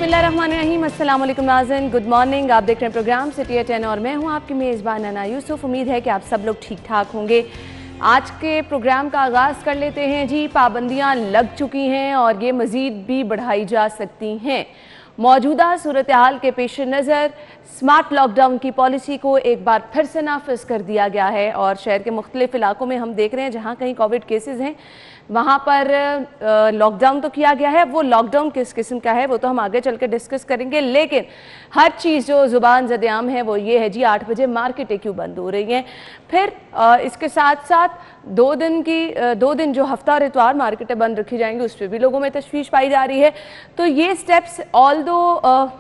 बिस्मिल्लाहिर्रहमानिर्रहीम, अस्सलाम वालेकुम नाज़रीन, गुड मॉर्निंग। आप देख रहे हैं प्रोग्राम सिटी एट 10 और मैं हूं आपकी मेज़बान अना यूसुफ। उम्मीद है कि आप सब लोग ठीक ठाक होंगे। आज के प्रोग्राम का आगाज़ कर लेते हैं जी। पाबंदियां लग चुकी हैं और ये मज़ीद भी बढ़ाई जा सकती हैं। मौजूदा सूरत हाल के पेश नज़र स्मार्ट लॉकडाउन की पॉलिसी को एक बार फिर से नाफिज कर दिया गया है और शहर के मुख्तलिफ इलाकों में हम देख रहे हैं जहाँ कहीं कोविड केसेस हैं वहाँ पर लॉकडाउन तो किया गया है। वो लॉकडाउन किस किस्म का है वो तो हम आगे चल के डिस्कस करेंगे, लेकिन हर चीज़ जो ज़ुबान ज़द-ए-आम है वो ये है जी 8 बजे मार्केटें क्यों बंद हो रही हैं। फिर इसके साथ साथ 2 दिन जो हफ्ता और इतवार मार्केटें बंद रखी जाएंगी उस पर भी लोगों में तशवीश पाई जा रही है। तो ये स्टेप्स ऑल दो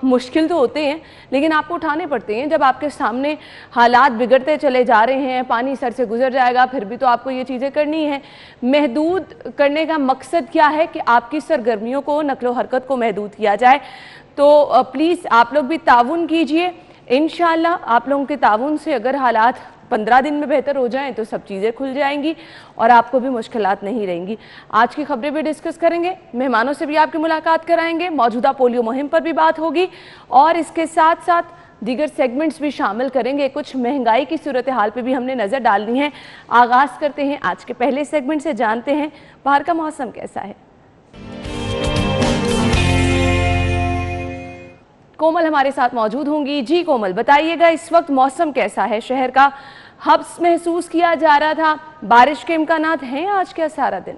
मुश्किल तो होते हैं लेकिन आपको उठाने पड़ते हैं। जब आपके सामने हालात बिगड़ते चले जा रहे हैं, पानी सर से गुजर जाएगा, फिर भी तो आपको ये चीज़ें करनी है। महदूद करने का मकसद क्या है कि आपकी सरगर्मियों को, नकलो हरकत को महदूद किया जाए। तो प्लीज़ आप लोग भी ताउन कीजिए। इंशाल्लाह आप लोगों के ताउन से अगर हालात 15 दिन में बेहतर हो जाएं तो सब चीज़ें खुल जाएंगी और आपको भी मुश्किलात नहीं रहेंगी। आज की खबरें भी डिस्कस करेंगे, मेहमानों से भी आपकी मुलाकात कराएंगे, मौजूदा पोलियो मुहिम पर भी बात होगी और इसके साथ साथ दीगर सेगमेंट्स भी शामिल करेंगे। कुछ महंगाई की सूरत हाल पे भी हमने नज़र डालनी है। आगाज़ करते हैं आज के पहले सेगमेंट से, जानते हैं बाहर का मौसम कैसा है। कोमल हमारे साथ मौजूद होंगी। जी कोमल, बताइएगा इस वक्त मौसम कैसा है शहर का? हब्स महसूस किया जा रहा था, बारिश के इम्कानात हैं आज क्या सारा दिन?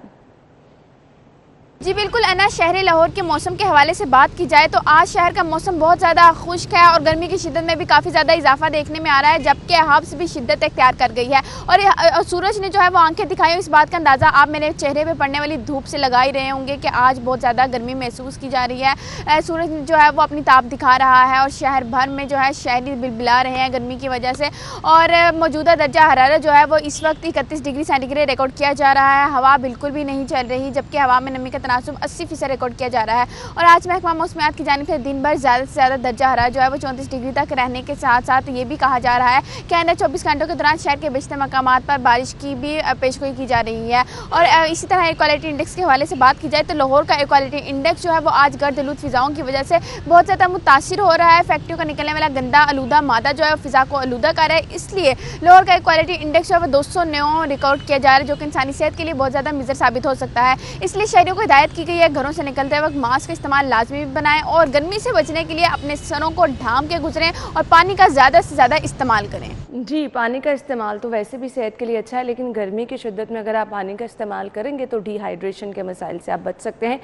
जी बिल्कुल अना, शहरी लाहौर के मौसम के हवाले से बात की जाए तो आज शहर का मौसम बहुत ज़्यादा खुश्क है और गर्मी की शिद्दत में भी काफ़ी ज़्यादा इजाफा देखने में आ रहा है, जबकि हब्स भी शिद्दत इख्तियार कर गई है और सूरज ने जो है वो आंखें दिखाई। इस बात का अंदाज़ा आप मेरे चेहरे पे पड़ने वाली धूप से लगा ही रहे होंगे कि आज बहुत ज़्यादा गर्मी महसूस की जा रही है। सूरज जो है वो अपनी ताप दिखा रहा है और शहर भर में जो है शहरी बिलबिला रहे हैं गर्मी की वजह से। और मौजूदा दर्जा हरारत जो है वो इस वक्त 31 डिग्री सेंटीग्रेड रिकॉर्ड किया जा रहा है। हवा बिल्कुल भी नहीं चल रही, जबकि हवा में नमी का तनासुब 80% रिकॉर्ड किया जा रहा है। और आज महकमा मौसमियात की जानिब से दिन भर ज़्यादा से ज़्यादा दर्जा हरारत जो है वो 34 डिग्री तक रहने के साथ साथ ये भी कहा जा रहा है कि आइंदा 24 घंटों के दौरान शहर के बेशतर मकामात पर बारिश की भी पेशगोई की जा रही है। और इसी तरह एयर क्वालिटी इंडेक्स के हवाले से बात की जाए तो लाहौर का एयर क्वालिटी इंडेक्स जो है वो आज गर्द आलूद फिजाओं की वजह से बहुत ज़्यादा मुतासिर हो रहा है। फैक्ट्रियों का निकलने वाला गंदा आलूदा मादा जो है फिजा को आलूदा कर रहा है, इसलिए लाहौर का एयर क्वालिटी इंडेक्स जो है वो 209 रिकॉर्ड किया जा रहा है, जो कि इंसानी सेहत के लिए बहुत ज़्यादा मुज़र साबित हो सकता है। इसलिए शहरियों को हिदायत की गई है घरों से निकलते वक्त मास्क का इस्तेमाल लाजमी बनाएं और गर्मी से बचने के लिए अपने सरों को ढांप के गुजरें और पानी का ज़्यादा से ज़्यादा इस्तेमाल करें। जी, पानी का इस्तेमाल तो वैसे भी सेहत के लिए अच्छा है, लेकिन गर्मी की शिद्दत में अगर आप पानी का इस्तेमाल करेंगे तो डिहाइड्रेशन के मसाइल से आप बच सकते हैं।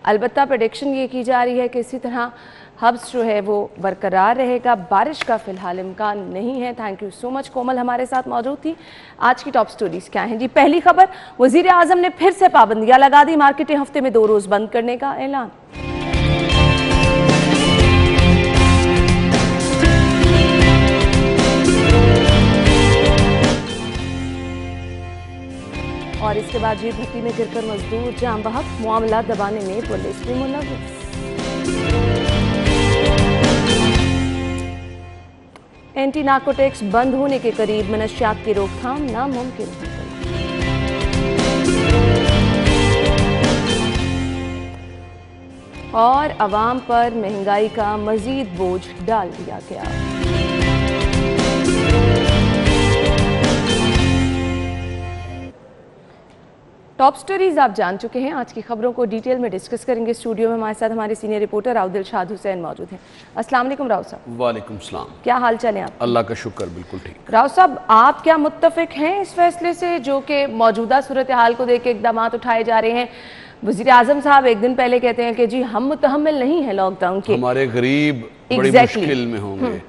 अलबत्ता प्रेडिक्शन ये की जा रही है कि इसी तरह हब्स जो है वो बरकरार रहेगा, बारिश का फिलहाल इम्कान नहीं है। थैंक यू सो मच कोमल हमारे साथ मौजूद थी। आज की टॉप स्टोरीज क्या हैं जी? पहली खबर, वज़ीर आज़म ने फिर से पाबंदियां लगा दी, मार्केटें हफ्ते में 2 रोज़ बंद करने का ऐलान। और इसके बाद जी भट्टी में गिरकर मजदूर जाम बहक, मामला दबाने में पुलिस भी मुलव्वस। एंटी नार्कोटिक्स बंद होने के करीब, मनशियात की रोकथाम नामुमकिन हो गई। और अवाम पर महंगाई का मजीद बोझ डाल दिया गया। टॉप स्टोरीज आप जान चुके हैं। आज की खबरों को डिटेल में डिस्कस करेंगे। स्टूडियो में हमारे साथ हमारे सीनियर रिपोर्टर राव दिलशाद हुसैन मौजूद हैं। अस्सलाम वालेकुम राव साहब। वालेकुम सलाम। क्या हाल चाल है आप? अल्लाह का शुक्र, बिल्कुल ठीक। राव साहब, आप क्या मुत्तफिक हैं इस फैसले से जो कि मौजूदा सूरत हाल को देख के इकदाम उठाए जा रहे हैं? वज़ीर आज़म साहब एक दिन पहले कहते हैं कि जी हम मुतहम्मिल नहीं है लॉकडाउन के, हमारे गरीब बड़ी मुश्किल में होंगे,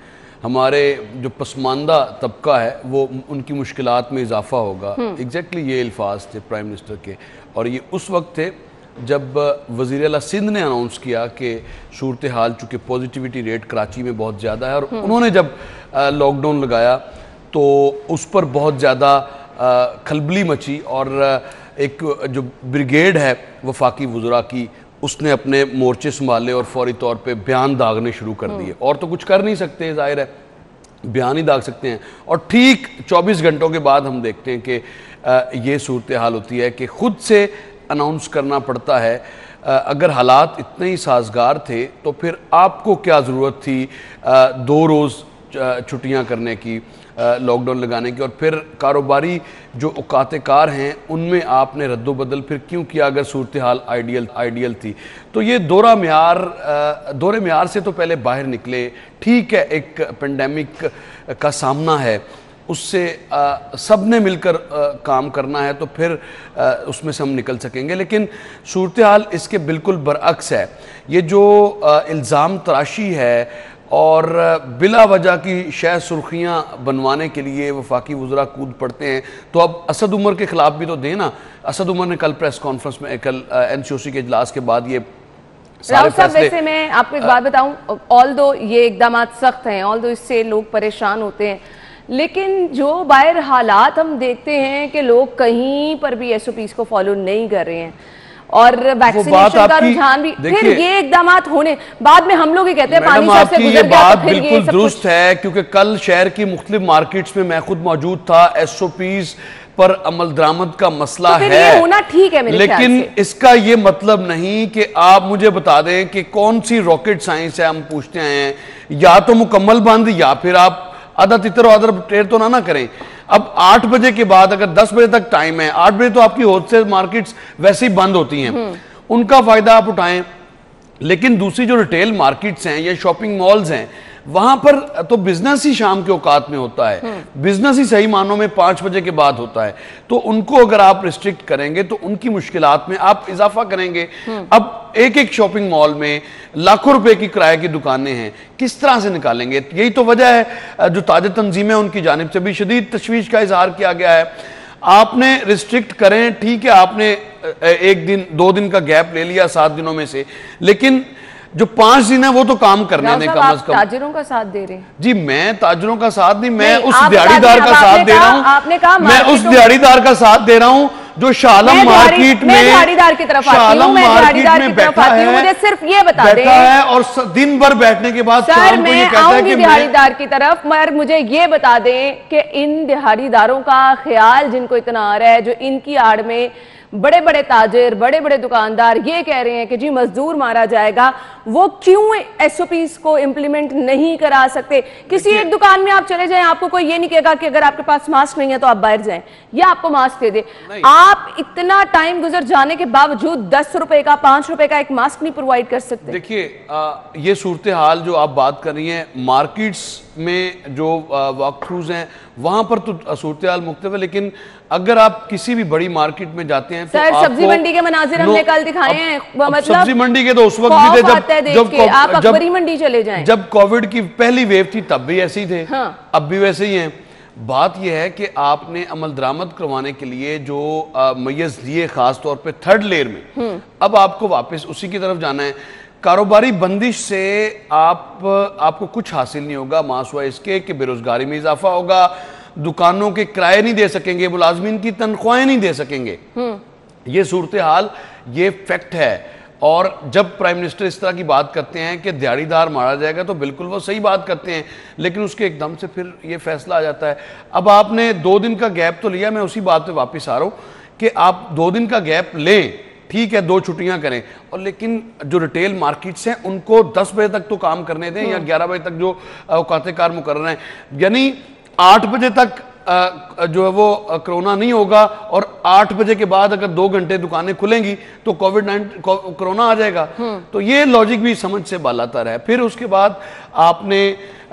हमारे जो पसमानदा तबका है वो उनकी मुश्किलात में इजाफा होगा। एग्जैक्टली ये अल्फाज थे प्राइम मिनिस्टर के, और ये उस वक्त थे जब वज़ीर आला सिंध ने अनाउंस किया कि सूरत हाल चूँकि पॉजिटिविटी रेट कराची में बहुत ज़्यादा है और उन्होंने जब लॉकडाउन लगाया तो उस पर बहुत ज़्यादा खलबली मची और एक जो ब्रिगेड है वफाकी वज़रा की, उसने अपने मोर्चे संभाले और फौरी तौर पे बयान दागने शुरू कर दिए। और तो कुछ कर नहीं सकते, जाहिर है बयान ही दाग सकते हैं। और ठीक 24 घंटों के बाद हम देखते हैं कि ये सूरत हाल होती है कि खुद से अनाउंस करना पड़ता है अगर हालात इतने ही साजगार थे तो फिर आपको क्या ज़रूरत थी 2 रोज़ छुट्टियां करने की, लॉकडाउन लगाने की, और फिर कारोबारी जो औकात-ए-कार हैं उनमें आपने रद्दोबदल फिर क्यों किया अगर सूरत हाल आइडियल थी। तो ये दौरे म्यार से तो पहले बाहर निकले। ठीक है, एक पेंडेमिक का सामना है, उससे सब ने मिलकर काम करना है, तो फिर उसमें से हम निकल सकेंगे। लेकिन सूरत हाल इसके बिल्कुल बरअक्स है। ये जो इल्ज़ाम तराशी है और बिला वजह की शायद सुर्खियाँ बनवाने के लिए वफाकी वज़रा कूद पड़ते हैं, तो अब असद उमर के ख़िलाफ़ भी तो दें ना। असद उमर ने कल प्रेस कॉन्फ्रेंस में, कल NCOC के इजलास के बाद ये राव साहब, वैसे मैं आपको एक बात बताऊं, ऑल्दो ये इकदाम सख्त हैं, ऑल्दो इससे लोग परेशान होते हैं, लेकिन जो बाहर हालात हम देखते हैं कि लोग कहीं पर भी SOPs को फॉलो नहीं कर रहे हैं और वैक्सीनेशन का रुझान भी, फिर ये इकदाम होने बाद में हम लोग ही कहते हैं पानी सर से गुजर गया, तो फिर ये दुरुस्त है। क्योंकि कल शहर की मुख्तलिफ मार्केट्स में मैं खुद मौजूद था, SOPs पर अमल दरामद का मसला तो है, ये होना ठीक है मेरे ख्याल से। लेकिन इसका ये मतलब नहीं कि आप मुझे बता दें कि कौन सी रॉकेट साइंस है। हम पूछते हैं या तो मुकम्मल बंद या फिर आप आधा तितर आधा टेर तो ना करें। अब 8 बजे के बाद अगर 10 बजे तक टाइम है, 8 बजे तो आपकी होलसेल मार्केट्स वैसे ही बंद होती हैं, उनका फायदा आप उठाएं। लेकिन दूसरी जो रिटेल मार्केट्स हैं या शॉपिंग मॉल्स हैं, वहां पर तो बिजनेस ही शाम के औकात में होता है, बिजनेस ही सही मानों में 5 बजे के बाद होता है। तो उनको अगर आप रिस्ट्रिक्ट करेंगे तो उनकी मुश्किलात में आप इजाफा करेंगे। अब एक शॉपिंग मॉल में लाखों रुपए की किराए की दुकानें हैं, किस तरह से निकालेंगे? यही तो वजह है जो ताजे तंजीमें उनकी जानिब से भी शदीद तशवीश का इजहार किया गया है। आपने रिस्ट्रिक्ट करें, ठीक है, आपने 1 दिन 2 दिन का गैप ले लिया 7 दिनों में से, लेकिन जो 5 दिन है वो तो काम करने दें कम अज कम। ताजिरों का साथ दे रहे हैं जी, मैं ताजिरों का साथ नहीं, मैं उस दिहाड़ीदार का साथ दे रहा हूँ। आपने कहा मैं उस दिहाड़ीदार का साथ दे रहा हूँ जो शालम मार्केट में, दिहाड़ीदार की तरफ आती हूं, मैं दिहाड़ीदार की तरफ आती हूं, मुझे सिर्फ ये बता दें है और दिन भर बैठने के बाद सर मैं आऊंगी दिहाड़ीदार की तरफ, मगर मुझे ये बता दें कि इन दिहाड़ीदारों का ख्याल जिनको इतना आ रहा है, जो इनकी आड़ में बड़े बड़े ताजिर, बड़े बड़े दुकानदार ये कह रहे हैं कि जी मजदूर मारा जाएगा, वो क्यों SOPs को इंप्लीमेंट नहीं करा सकते? किसी एक दुकान में आप चले जाएं, आपको कोई ये नहीं कहेगा कि अगर आपके पास मास्क नहीं है तो आप बाहर जाएं या आपको मास्क दे दे। आप इतना टाइम गुजर जाने के बावजूद 10 रुपए का 5 रुपए का एक मास्क नहीं प्रोवाइड कर सकते? देखिए, ये सूरत हाल जो आप बात कर रही हैं, मार्केट्स में जो वॉक थ्रूज हैं वहां पर तो सूरत हाल मुख्तलिफ है, लेकिन अगर आप किसी भी बड़ी मार्केट में जाते हैं तो सर सब्जी मंडी के मनाजिर हमने कल दिखाए हैं, मतलब सब्जी मंडी के तो उस वक्त भी थे आप अकबरी मंडी चले जाएं, जब कोविड की पहली वेव थी तब भी ऐसे ही थे, हाँ। अब भी वैसे ही हैं। बात यह है कि आपने अमल दरामद करवाने के लिए जो मैय्यज़ दिए खास तौर पे 3rd लेयर में, अब आपको वापस उसी की तरफ जाना है। कारोबारी बंदिश से आपको कुछ हासिल नहीं होगा, मासवा इसके कि बेरोजगारी में इजाफा होगा, दुकानों के किराए नहीं दे सकेंगे, मुलाजमीन की तनख्वाहें नहीं दे सकेंगे। ये सूरत हाल, ये फैक्ट है। और जब प्राइम मिनिस्टर इस तरह की बात करते हैं कि दिहाड़ीदार मारा जाएगा, तो बिल्कुल वो सही बात करते हैं, लेकिन उसके एकदम से फिर ये फैसला आ जाता है। अब आपने 2 दिन का गैप तो लिया, मैं उसी बात पे वापस आ रहा हूँ कि आप 2 दिन का गैप लें, ठीक है, 2 छुट्टियां करें, और लेकिन जो रिटेल मार्केट्स हैं उनको 10 बजे तक तो काम करने दें या 11 बजे तक जो औकात-ए-कार मुकर्रर हैं, यानी 8 बजे तक जो है वो कोरोना नहीं होगा और 8 बजे के बाद अगर 2 घंटे दुकानें खुलेंगी तो कोरोना आ जाएगा। तो ये लॉजिक भी समझ से बालातर है। फिर उसके बाद आपने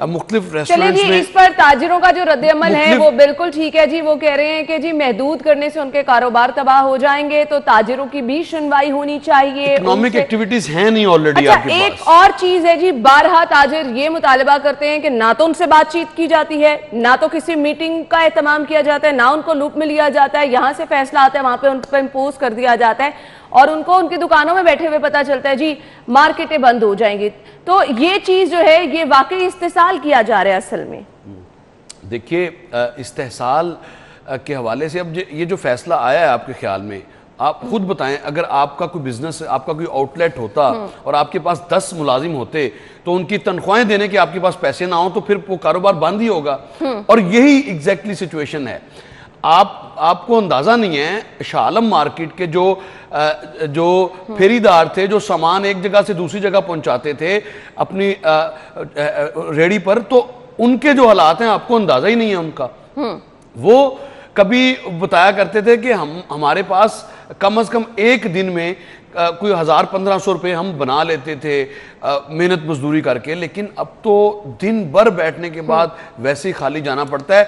मुख्तलिफ रेस्टोरेंट्स में, इस पर ताजिरों का जो रद्द-ए-अमल है वो बिल्कुल ठीक है जी। वो कह रहे हैं कि जी महदूद करने से उनके कारोबार तबाह हो जाएंगे, तो ताजिरों की भी सुनवाई होनी चाहिए। इकोनॉमिक एक्टिविटीज हैं नहीं ऑलरेडी आपके पास। एक और चीज है जी, बारहा ताजिर ये मुतालबा करते हैं कि ना तो उनसे बातचीत की जाती है, ना तो किसी मीटिंग का एहतमाम किया जाता है, ना उनको लूप में लिया जाता है, यहाँ से फैसला आता है वहां पे उन पर इम्पोज कर दिया जाता है और उनको उनकी दुकानों में बैठे हुए पता चलता है जी मार्केटें बंद हो जाएंगी। तो ये चीज जो है ये वाकई इस्तेसाल किया जा रहा है असल में। देखिए, इस्तेसाल के हवाले से अब ये जो फैसला आया है, आपके ख्याल में आप खुद बताएं, अगर आपका कोई बिजनेस, आपका कोई आउटलेट होता और आपके पास 10 मुलाजिम होते तो उनकी तनख्वाहें देने के आपके पास पैसे ना हो तो फिर वो कारोबार बंद ही होगा। और यही एग्जैक्टली सिचुएशन है। आपको अंदाजा नहीं है शाह आलम मार्केट के जो फेरीदार थे, जो सामान एक जगह से दूसरी जगह पहुंचाते थे अपनी रेडी पर, तो उनके जो हालात हैं आपको अंदाजा ही नहीं है उनका। वो कभी बताया करते थे कि हमारे पास कम से कम एक दिन में कोई 1000-1500 रुपये हम बना लेते थे मेहनत मजदूरी करके, लेकिन अब तो दिन भर बैठने के बाद वैसे ही खाली जाना पड़ता है।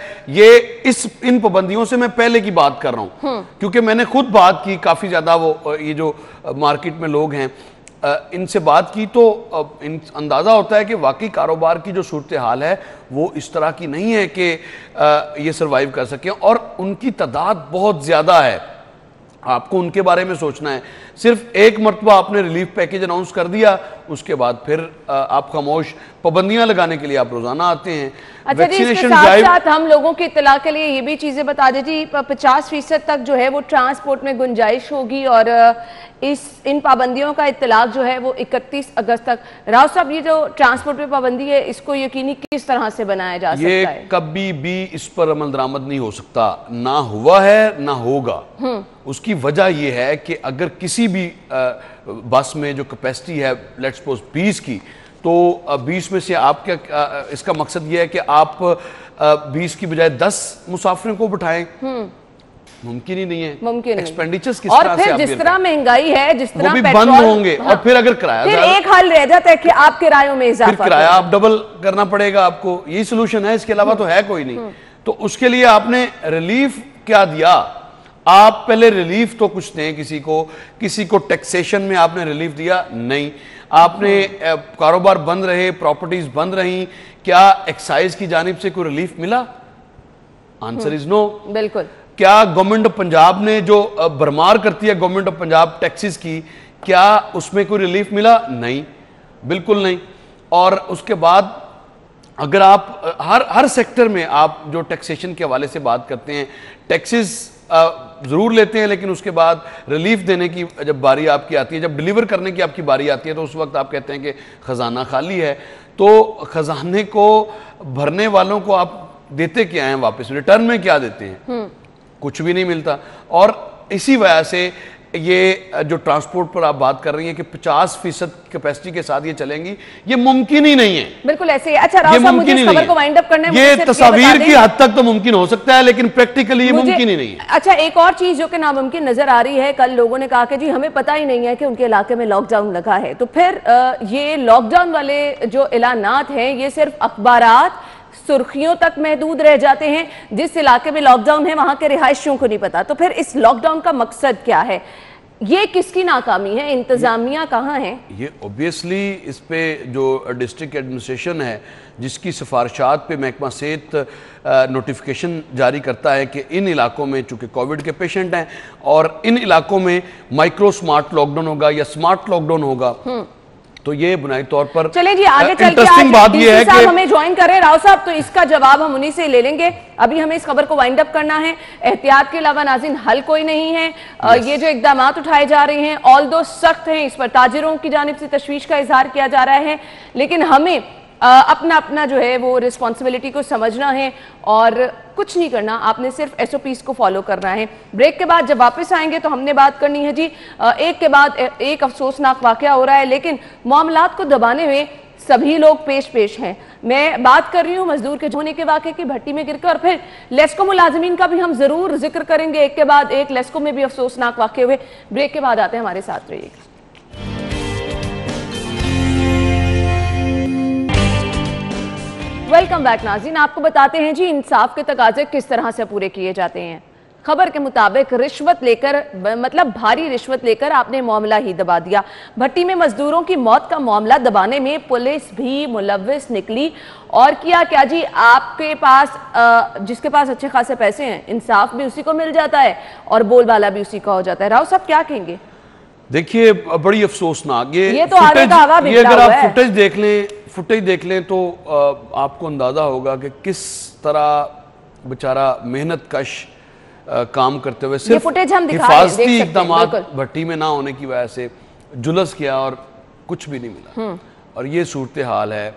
इन पाबंदियों से मैं पहले की बात कर रहा हूं, क्योंकि मैंने खुद बात की काफी ज्यादा, वो ये जो मार्केट में लोग हैं इनसे बात की, तो अंदाजा होता है कि वाकई कारोबार की जो सूरत हाल है वो इस तरह की नहीं है कि ये सरवाइव कर सके, और उनकी तादाद बहुत ज्यादा है। आपको उनके बारे में सोचना है। सिर्फ एक मरतबा आपने रिलीफ पैकेज अनाउंस कर दिया, उसके बाद फिर आप खामोश, पाबंदियां लगाने के लिए आप रोजाना आते हैं। अच्छा जी, इसके साथ साथ हम लोगों की इत्तला के लिए ये भी चीजें बता दीजिए, 50% तक जो है वो ट्रांसपोर्ट में गुंजाइश होगी, और इन पाबंदियों का इत्तलाक जो है वो 31 अगस्त तक। राव साहब, ये जो ट्रांसपोर्ट पे पाबंदी है, इसको यकीनी किस तरह से बनाया जा सकता है? ये कभी भी इस पर अमल दरामद नहीं हो सकता, ना हुआ है ना होगा। उसकी वजह यह है कि अगर किसी भी बस में जो कैपेसिटी है लेट्स सपोज 20 की, तो 20 में से आप क्या, इसका मकसद यह है कि आप 20 की बजाय 10 मुसाफिरों को बिठाएं, मुमकिन ही नहीं है। मुमकिन एक्सपेंडिचर्स किस तरह से, और फिर जिस तरह महंगाई है, जिस तरह वो भी बंद होंगे। और फिर अगर किराया, फिर एक हल रह जाता है कि आप किरायों में इजाफा, फिर किराया आप डबल करना पड़ेगा आपको। यही सोल्यूशन है, इसके अलावा तो है कोई नहीं। तो उसके लिए आपने रिलीफ क्या दिया? आप पहले रिलीफ तो कुछ दें किसी को टैक्सेशन में आपने रिलीफ दिया नहीं। आपने कारोबार बंद रहे, प्रॉपर्टीज बंद रही, क्या एक्साइज की जानिब से कोई रिलीफ मिला? Answer is no. बिल्कुल। क्या गवर्नमेंट ऑफ पंजाब ने जो भरमार करती है गवर्नमेंट ऑफ पंजाब टैक्सेस की, क्या उसमें कोई रिलीफ मिला? नहीं, बिल्कुल नहीं। और उसके बाद अगर आप हर सेक्टर में आप जो टैक्सेशन के हवाले से बात करते हैं, टैक्सेस जरूर लेते हैं, लेकिन उसके बाद रिलीफ देने की जब बारी आपकी आती है, जब डिलीवर करने की आपकी बारी आती है, तो उस वक्त आप कहते हैं कि खजाना खाली है। तो खजाने को भरने वालों को आप देते क्या हैं वापस? रिटर्न में क्या देते हैं? कुछ भी नहीं मिलता। और इसी वजह से ये जो ट्रांसपोर्ट पर आप बात कर रही हैं कि 50% कैपेसिटी के साथ ये चलेंगी, ये मुमकिन ही नहीं है। बिल्कुल ऐसे ही। अच्छा राव साहब, मुझे इस खबर को वाइंड अप करना है। ये तस्वीर की हद तक तो मुमकिन हो सकता है, लेकिन प्रैक्टिकली ये मुमकिन ही नहीं है। अच्छा, एक और चीज जो कि नामुमकिन नजर आ रही है, कल लोगों ने कहा कि जी हमें पता ही नहीं है कि उनके इलाके में लॉकडाउन लगा है। तो फिर ये लॉकडाउन वाले जो ऐलानात हैं, ये सिर्फ अखबारात, सुर्खियों तक महदूद रह जाते हैं। जिस इलाके में लॉकडाउन है वहां के रिहायशियों को नहीं पता। तो फिर इस लॉकडाउन का मकसद क्या है? ये किसकी नाकामी है? इंतजामिया कहाँ है? ये ऑब्वियसली इस पे जो डिस्ट्रिक्ट एडमिनिस्ट्रेशन है, जिसकी सिफारिशात पे महकमा सेहत नोटिफिकेशन जारी करता है कि इन इलाकों में चूंकि कोविड के पेशेंट हैं और इन इलाकों में माइक्रो स्मार्ट लॉकडाउन होगा या स्मार्ट लॉकडाउन होगा, तो ये बुनियादी तौर पर चले जी आगे चल के आज बात ये है कि हमें ज्वाइन करें राव साहब, तो इसका जवाब हम उन्हीं से ले लेंगे। अभी हमें इस खबर को वाइंड अप करना है। एहतियात के अलावा नाज़रीन हल कोई नहीं है। ये जो इकदाम उठाए जा रहे हैं ऑल दो सख्त हैं, इस पर ताजिरों की जानिब से तशवीश का इजहार किया जा रहा है, लेकिन हमें अपना अपना जो है वो रिस्पॉन्सिबिलिटी को समझना है और कुछ नहीं करना। आपने सिर्फ SOPs को फॉलो करना है। ब्रेक के बाद जब वापस आएंगे तो हमने बात करनी है जी एक के बाद एक अफसोसनाक वाकया हो रहा है, लेकिन मामलात को दबाने में सभी लोग पेश हैं। मैं बात कर रही हूँ मजदूर के होने के वाकये की, भट्टी में गिरकर, और फिर लेस्को मुलाजिमीन का भी हम जरूर जिक्र करेंगे एक के बाद एक। लेस्को में भी अफसोसनाक वाकये हुए। ब्रेक के बाद आते हैं, हमारे साथ रहिएगा। वेलकम बैक नाज़रीन। आपको बताते हैं जी इंसाफ के तकाजे किस तरह से पूरे किए जाते हैं। खबर के मुताबिक रिश्वत लेकर, मतलब भारी रिश्वत लेकर आपने मामला ही दबा दिया। भट्टी में मजदूरों की मौत का मामला दबाने में पुलिस भी मुलव्विस निकली। और किया क्या जी, आपके पास जिसके पास अच्छे खासे पैसे हैं, इंसाफ भी उसी को मिल जाता है और बोलबाला भी उसी का हो जाता है। राव साहब क्या कहेंगे? देखिए बड़ी अफसोसनाक ये तो आगे का हवा ये अगर आप फुटेज देख लें तो आपको अंदाजा होगा कि किस तरह बेचारा मेहनत कश काम करते हुए सिर्फ हिफाजती इक़दाम भट्टी में ना होने की वजह से जुलस किया और कुछ भी नहीं मिला। और ये सूरत हाल है।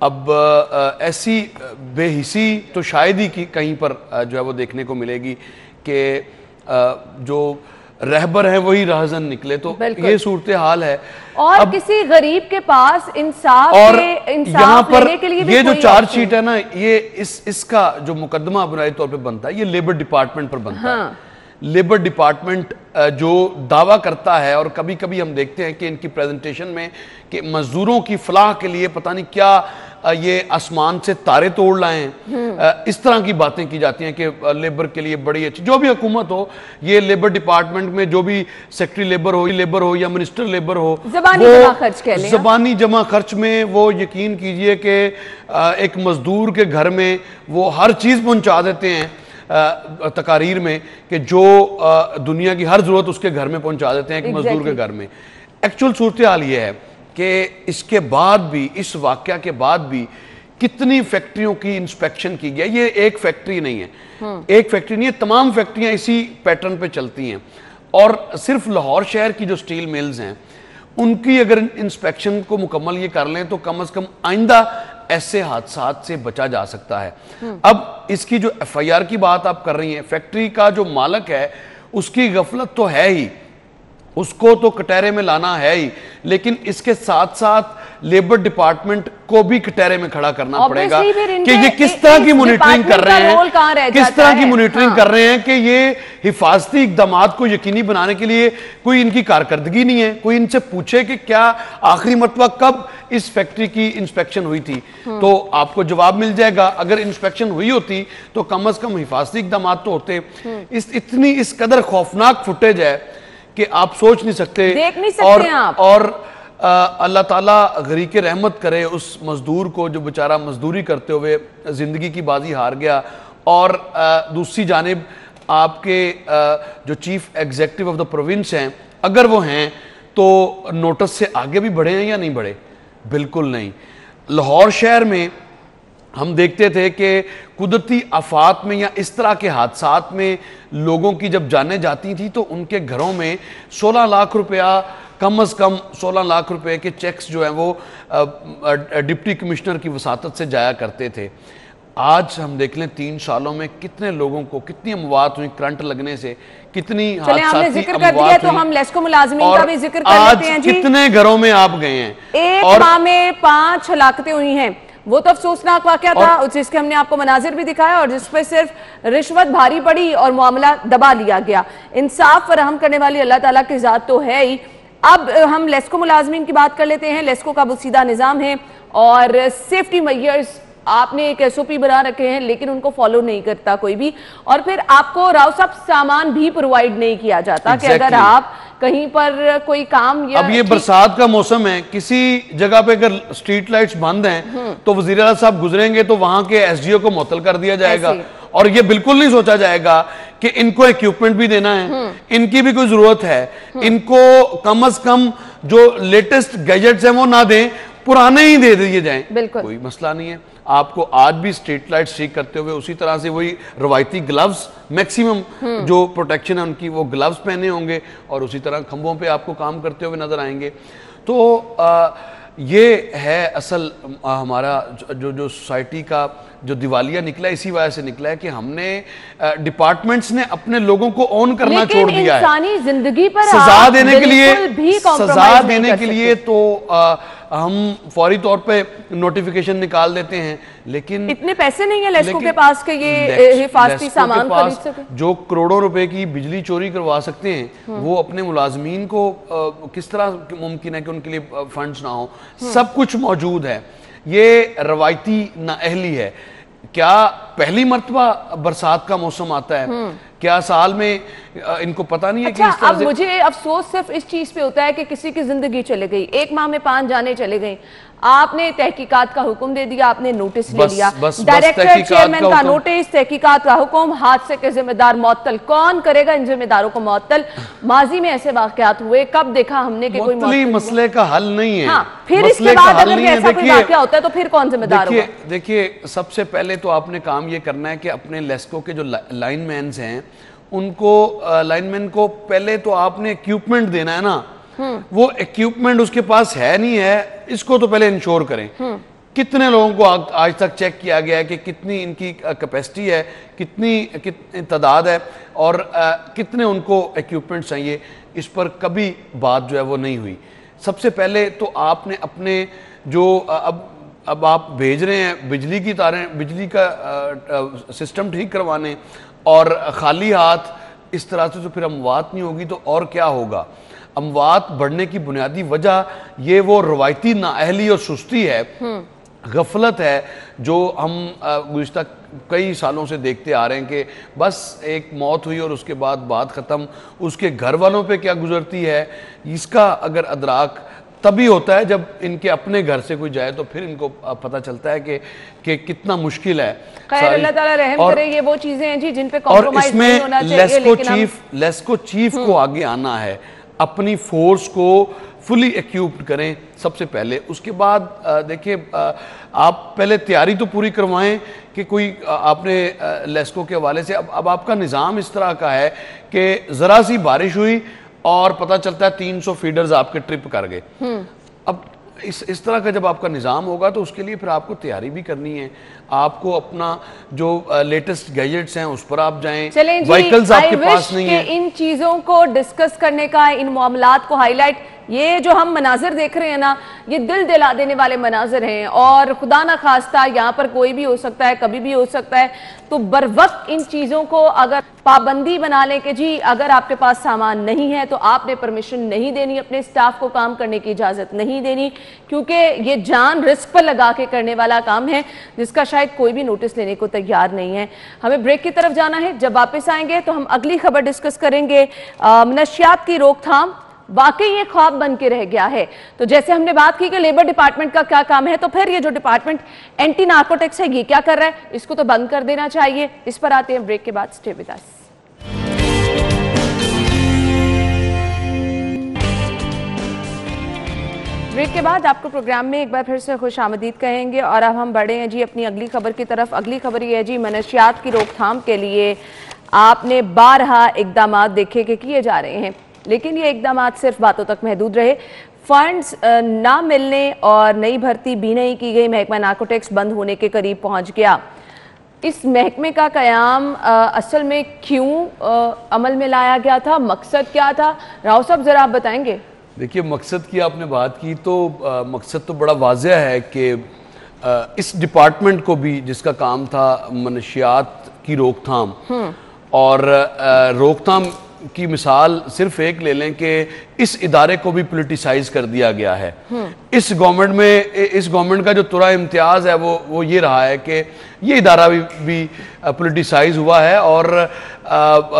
अब ऐसी बेहिसी तो शायद ही कि कहीं पर जो है वो देखने को मिलेगी कि जो रहबर है वही राहजन निकले, तो ये सूरत हाल है। और अब किसी गरीब के पास इंसाफ और यहाँ पर लेने के लिए भी ये जो चार्जशीट है ना, ये इसका जो मुकदमा बुनियादी तौर पे बनता है, ये लेबर डिपार्टमेंट पर बनता है। लेबर डिपार्टमेंट जो दावा करता है, और कभी कभी हम देखते हैं कि इनकी प्रेजेंटेशन में कि मजदूरों की फलाह के लिए पता नहीं क्या ये आसमान से तारे तोड़ लाए हैं, इस तरह की बातें की जाती हैं कि लेबर के लिए बड़ी अच्छी, जो भी हुकूमत हो, ये लेबर डिपार्टमेंट में जो भी सेक्रेटरी लेबर हो या मिनिस्टर लेबर हो, ज़बानी जमा खर्च में वो यकीन कीजिए कि एक मजदूर के घर में वो हर चीज़ पहुंचा देते हैं तकारीर में कि जो दुनिया की हर जरूरत उसके घर में पहुंचा देते हैं एक मजदूर के घर में। एक्चुअल सूरत हाल ये है कि इसके बाद भी, इस वाकया के बाद भी कितनी फैक्ट्रियों की इंस्पेक्शन की गई। ये एक फैक्ट्री नहीं है, एक फैक्ट्री नहीं है, तमाम फैक्ट्रियां इसी पैटर्न पे चलती हैं। और सिर्फ लाहौर शहर की जो स्टील मिल्स हैं उनकी अगर इंस्पेक्शन को मुकम्मल ये कर लें तो कम से कम आइंदा ऐसे हादसात से बचा जा सकता है। अब इसकी जो FIR की बात आप कर रही हैं, फैक्ट्री का जो मालिक है उसकी गफलत तो है ही, उसको तो कटहरे में लाना है ही, लेकिन इसके साथ साथ लेबर डिपार्टमेंट को भी कटहरे में खड़ा करना पड़ेगा कि ये किस तरह की मॉनिटरिंग कर रहे हैं, किस तरह की मॉनिटरिंग कर रहे हैं कि ये हिफाजती इक़दाम को यकीनी बनाने के लिए कोई इनकी कारकर्दगी नहीं है। कोई इनसे पूछे कि क्या आखिरी मरतबा कब इस फैक्ट्री की इंस्पेक्शन हुई थी, तो आपको जवाब मिल जाएगा। अगर इंस्पेक्शन हुई होती तो कम से कम हिफाजती इक़दाम तो होते। इतनी इस कदर खौफनाक फुटेज है कि आप सोच नहीं सकते, देख नहीं सकते आप। और अल्लाह ताला गरीक रहमत करे उस मजदूर को जो बेचारा मजदूरी करते हुए जिंदगी की बाजी हार गया। और दूसरी जानिब आपके जो chief executive of the province हैं, अगर वो हैं तो नोटिस से आगे भी बढ़े हैं या नहीं बढ़े? बिल्कुल नहीं। लाहौर शहर में हम देखते थे कि कुदरती आफात में या इस तरह के हादसात में लोगों की जब जानें जाती थी तो उनके घरों में 16 लाख रुपया, कम से कम 16 लाख रुपए के चेक्स जो हैं वो डिप्टी कमिश्नर की वसातत से जाया करते थे। आज हम देख लें 3 सालों में कितने लोगों को कितनी अमवात हुई करंट लगने से, कितनी हादसाती अमवात हुई। हम लेस्को मुलाजमीन का भी जिक्र कर लेते हैं जी। कितने घरों में आप गए हैं, एक माह में 5 हलाकतें हुई हैं। वो तो अफसोसनाक वाकया था जिसके हमने आपको मनाजिर भी दिखाया और जिसपे सिर्फ रिश्वत भारी पड़ी और मामला दबा लिया गया। इंसाफ फराहम करने वाली अल्लाह ताला की जात तो है ही। अब हम लेस्को मुलाजमीन की बात कर लेते हैं। लेस्को का बुसीदा निज़ाम है और सेफ्टी मेजर्स आपने एक SOP बना रखे हैं, लेकिन उनको फॉलो नहीं करता कोई भी। और फिर आपको राव साहब सामान भी प्रोवाइड नहीं किया जाता कि अगर आप कहीं पर कोई काम या अब ये बरसात का मौसम है, किसी जगह पे अगर स्ट्रीट लाइट्स बंद हैं तो वज़ीर आला साहब गुजरेंगे तो वहां के SDO को मुअत्तल कर दिया जाएगा। और ये बिल्कुल नहीं सोचा जाएगा कि इनको इक्विपमेंट भी देना है, इनकी भी कोई जरूरत है, इनको कम से कम जो लेटेस्ट गैजेट्स हैं वो ना दें, पुराने ही दे दिए जाएं, कोई मसला नहीं है। आपको आज भी स्ट्रीट लाइट्स ठीक करते हुए उसी तरह से वही रवायती ग्लव्स, मैक्सिमम जो प्रोटेक्शन है उनकी, वो ग्लव्स पहने होंगे और उसी तरह खंभों पे आपको काम करते हुए नजर आएंगे। तो ये है असल हमारा जो सोसाइटी का जो दिवालिया निकला, इसी वजह से निकला है कि हमने डिपार्टमेंट्स ने अपने लोगों को ऑन करना छोड़ दिया है। इंसानी जिंदगी पर सजा देने के लिए तो हम फौरी तौर पे नोटिफिकेशन निकाल देते हैं, लेकिन इतने पैसे नहीं है लेस्को के पास कि ये हिफाजती सामान खरीद सके। जो करोड़ों रुपए की बिजली चोरी करवा सकते हैं वो अपने मुलाजमीन को किस तरह मुमकिन है कि उनके लिए फंड्स ना हो? सब कुछ मौजूद है। ये रवायती नाअहली है। क्या पहली मर्तबा बरसात का मौसम आता है? क्या साल में इनको पता नहीं है? अच्छा, कि अब मुझे अफसोस सिर्फ इस चीज पे होता है कि किसी की जिंदगी चले गई, एक माह में 5 जाने चले गई, आपने तहकीकात का हुक्म दे दिया, आपने नोटिस ले लिया, डायरेक्टर चेयरमैन का नोटिस, तहकीकात का हुक्म, हादसे के जिम्मेदार मुअत्तल। कौन करेगा इन जिम्मेदारों को मुअत्तल? माजी में ऐसे वाकयात हुए, कब देखा हमने कि कोई मसले का हल नहीं है। हाँ, फिर इसके बाद अगर ऐसा कोई वाकया होता है तो फिर कौन जिम्मेदार होगा? देखिए, सबसे पहले तो आपने काम ये करना है कि अपने लेस्को के जो लाइनमैन हैं उनको, लाइनमैन को पहले तो आपने इक्विपमेंट देना है ना। वो इक्विपमेंट उसके पास है नहीं है, इसको तो पहले इंश्योर करें। कितने लोगों को आज तक चेक किया गया है कि कितनी इनकी कैपेसिटी है, कितनी तादाद है और कितने उनको इक्विपमेंट्स चाहिए, इस पर कभी बात जो है वो नहीं हुई। सबसे पहले तो आपने अपने जो अब आप भेज रहे हैं बिजली की तारें, बिजली का सिस्टम ठीक करवाने, और खाली हाथ इस तरह से तो फिर अमवात नहीं होगी तो और क्या होगा। अमवात बढ़ने की बुनियादी वजह ये वो रवायती नाअहली और सुस्ती है, गफलत है, जो हम गुज़िश्ता कई सालों से देखते आ रहे हैं कि बस एक मौत हुई और उसके बाद बात ख़त्म। उसके घर वालों पे क्या गुजरती है इसका अगर अदराक तभी होता है जब इनके अपने घर से कोई जाए, तो फिर इनको पता चलता है कि कितना मुश्किल है। खैर अल्लाह ताला रहम करे, ये वो चीज़ें हैं जी जिन पे कॉम्प्रोमाइज़ नहीं होना चाहिए। लेस्को चीफ को आगे आना है, अपनी फोर्स को फुली एक्यूप्ड करें सबसे पहले। उसके बाद देखिए आप पहले तैयारी तो पूरी करवाएं कि कोई आपने लेस्को के हवाले से अब आपका निज़ाम इस तरह का है कि ज़रा सी बारिश हुई और पता चलता है 300 फीडर्स आपके ट्रिप कर गए। अब इस तरह का जब आपका निज़ाम होगा तो उसके लिए फिर आपको तैयारी भी करनी है। आपको अपना जो लेटेस्ट गैजेट्स हैं उस पर आप जाएं, व्हीकल्स आपके पास नहीं है। इन चीज़ों को डिस्कस करने का, इन मामलात को हाईलाइट, ये जो हम मनाजिर देख रहे हैं ना, ये दिल दिला देने वाले मनाजिर हैं और खुदा ना खास्ता यहाँ पर कोई भी हो सकता है, कभी भी हो सकता है। तो बर वक्त इन चीज़ों को अगर पाबंदी बना लें कि जी अगर आपके पास सामान नहीं है तो आपने परमिशन नहीं देनी, अपने स्टाफ को काम करने की इजाज़त नहीं देनी, क्योंकि ये जान रिस्क पर लगा के करने वाला काम है जिसका शायद कोई भी नोटिस लेने को तैयार नहीं है। हमें ब्रेक की तरफ जाना है। जब वापस आएंगे तो हम अगली खबर डिस्कस करेंगे, नशियात की रोकथाम वाकई ये ख्वाब बन के रह गया है। तो जैसे हमने बात की कि लेबर डिपार्टमेंट का क्या काम है, तो फिर ये जो डिपार्टमेंट एंटी नार्कोटिक्स है ये क्या कर रहा है, इसको तो बंद कर देना चाहिए। इस पर आते हैं ब्रेक के बाद। Stay with us. ब्रेक के बाद आपको प्रोग्राम में एक बार फिर से खुश आमदीद कहेंगे और अब हम बढ़े हैं जी अपनी अगली खबर की तरफ। अगली खबर ये है जी, मनशियात की रोकथाम के लिए आपने 12 इकदाम देखे कि किए जा रहे हैं, लेकिन ये इकदाम सिर्फ बातों तक महदूद रहे। फंड्स ना मिलने और नई भर्ती भी नहीं की गई, महकमा नार्कोटिक्स बंद होने के करीब पहुंच गया। इस महकमे का क़याम असल में क्यों अमल में लाया गया था, मकसद क्या था, राव साहब ज़रा आप बताएंगे। देखिए, मकसद की आपने बात की तो मकसद तो बड़ा वाज़ेह है कि इस डिपार्टमेंट को भी जिसका काम था मनशियात की रोकथाम, और रोकथाम की मिसाल सिर्फ एक ले लें कि इस इदारे को भी पोलिटिसाइज कर दिया गया है। इस गवर्नमेंट का जो तुरा इम्तियाज़ है वो ये रहा है कि ये इदारा भी पोलिटिसाइज हुआ है और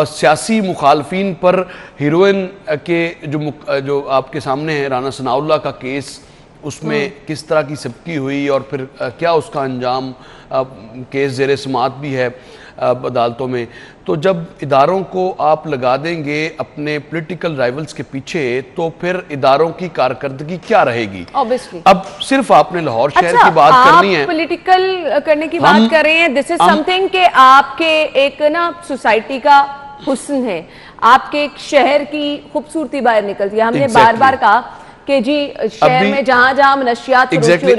सियासी मुखालफिन पर हीरोइन के जो आपके सामने है राना सनाउल्लाह का केस, उसमें किस तरह की सबकी हुई और फिर क्या उसका अंजाम, केस ज़ेर समाअत भी है अदालतों में। तो जब इदारों को आप लगा देंगे अपने पॉलिटिकल राइवल्स के पीछे तो फिर इदारों की कारकर्दगी क्या रहेगी। Obviously. अब सिर्फ आपने लाहौर शहर की बात करनी है, पॉलिटिकल करने की बात कर रहे हैं। दिस इज समथिंग कि आपके एक ना सोसाइटी का हुस्न है, आपके एक शहर की खूबसूरती बाहर निकलती है। हमने बार बार कहा कि जी शहर में जहां जहां नशियात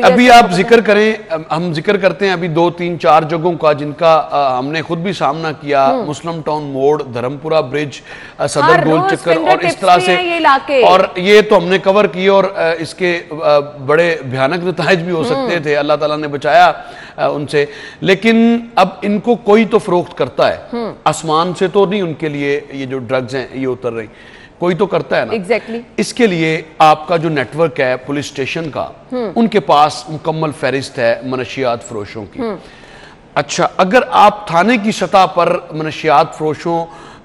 अभी आप जिक्र करें, हम जिक्र करते हैं अभी 2, 3, 4 जगहों का जिनका हमने खुद भी सामना किया, मुस्लिम टाउन मोड़, धर्मपुरा ब्रिज, सदर गोल चक्कर और इस तरह से, और ये तो हमने कवर किए और इसके बड़े भयानक नताइज भी हो सकते थे, अल्लाह ताला ने बचाया उनसे। लेकिन अब इनको कोई तो फरोख्त करता है, आसमान से तो नहीं उनके लिए ये जो ड्रग्स हैं ये उतर रही, कोई तो करता है ना। Exactly. इसके लिए आपका जो नेटवर्क है पुलिस स्टेशन का, उनके पास मुकम्मल फहरिस्त है मनशियात फरोशों की। अच्छा, अगर आप थाने की सतह पर मनशियात फरोशों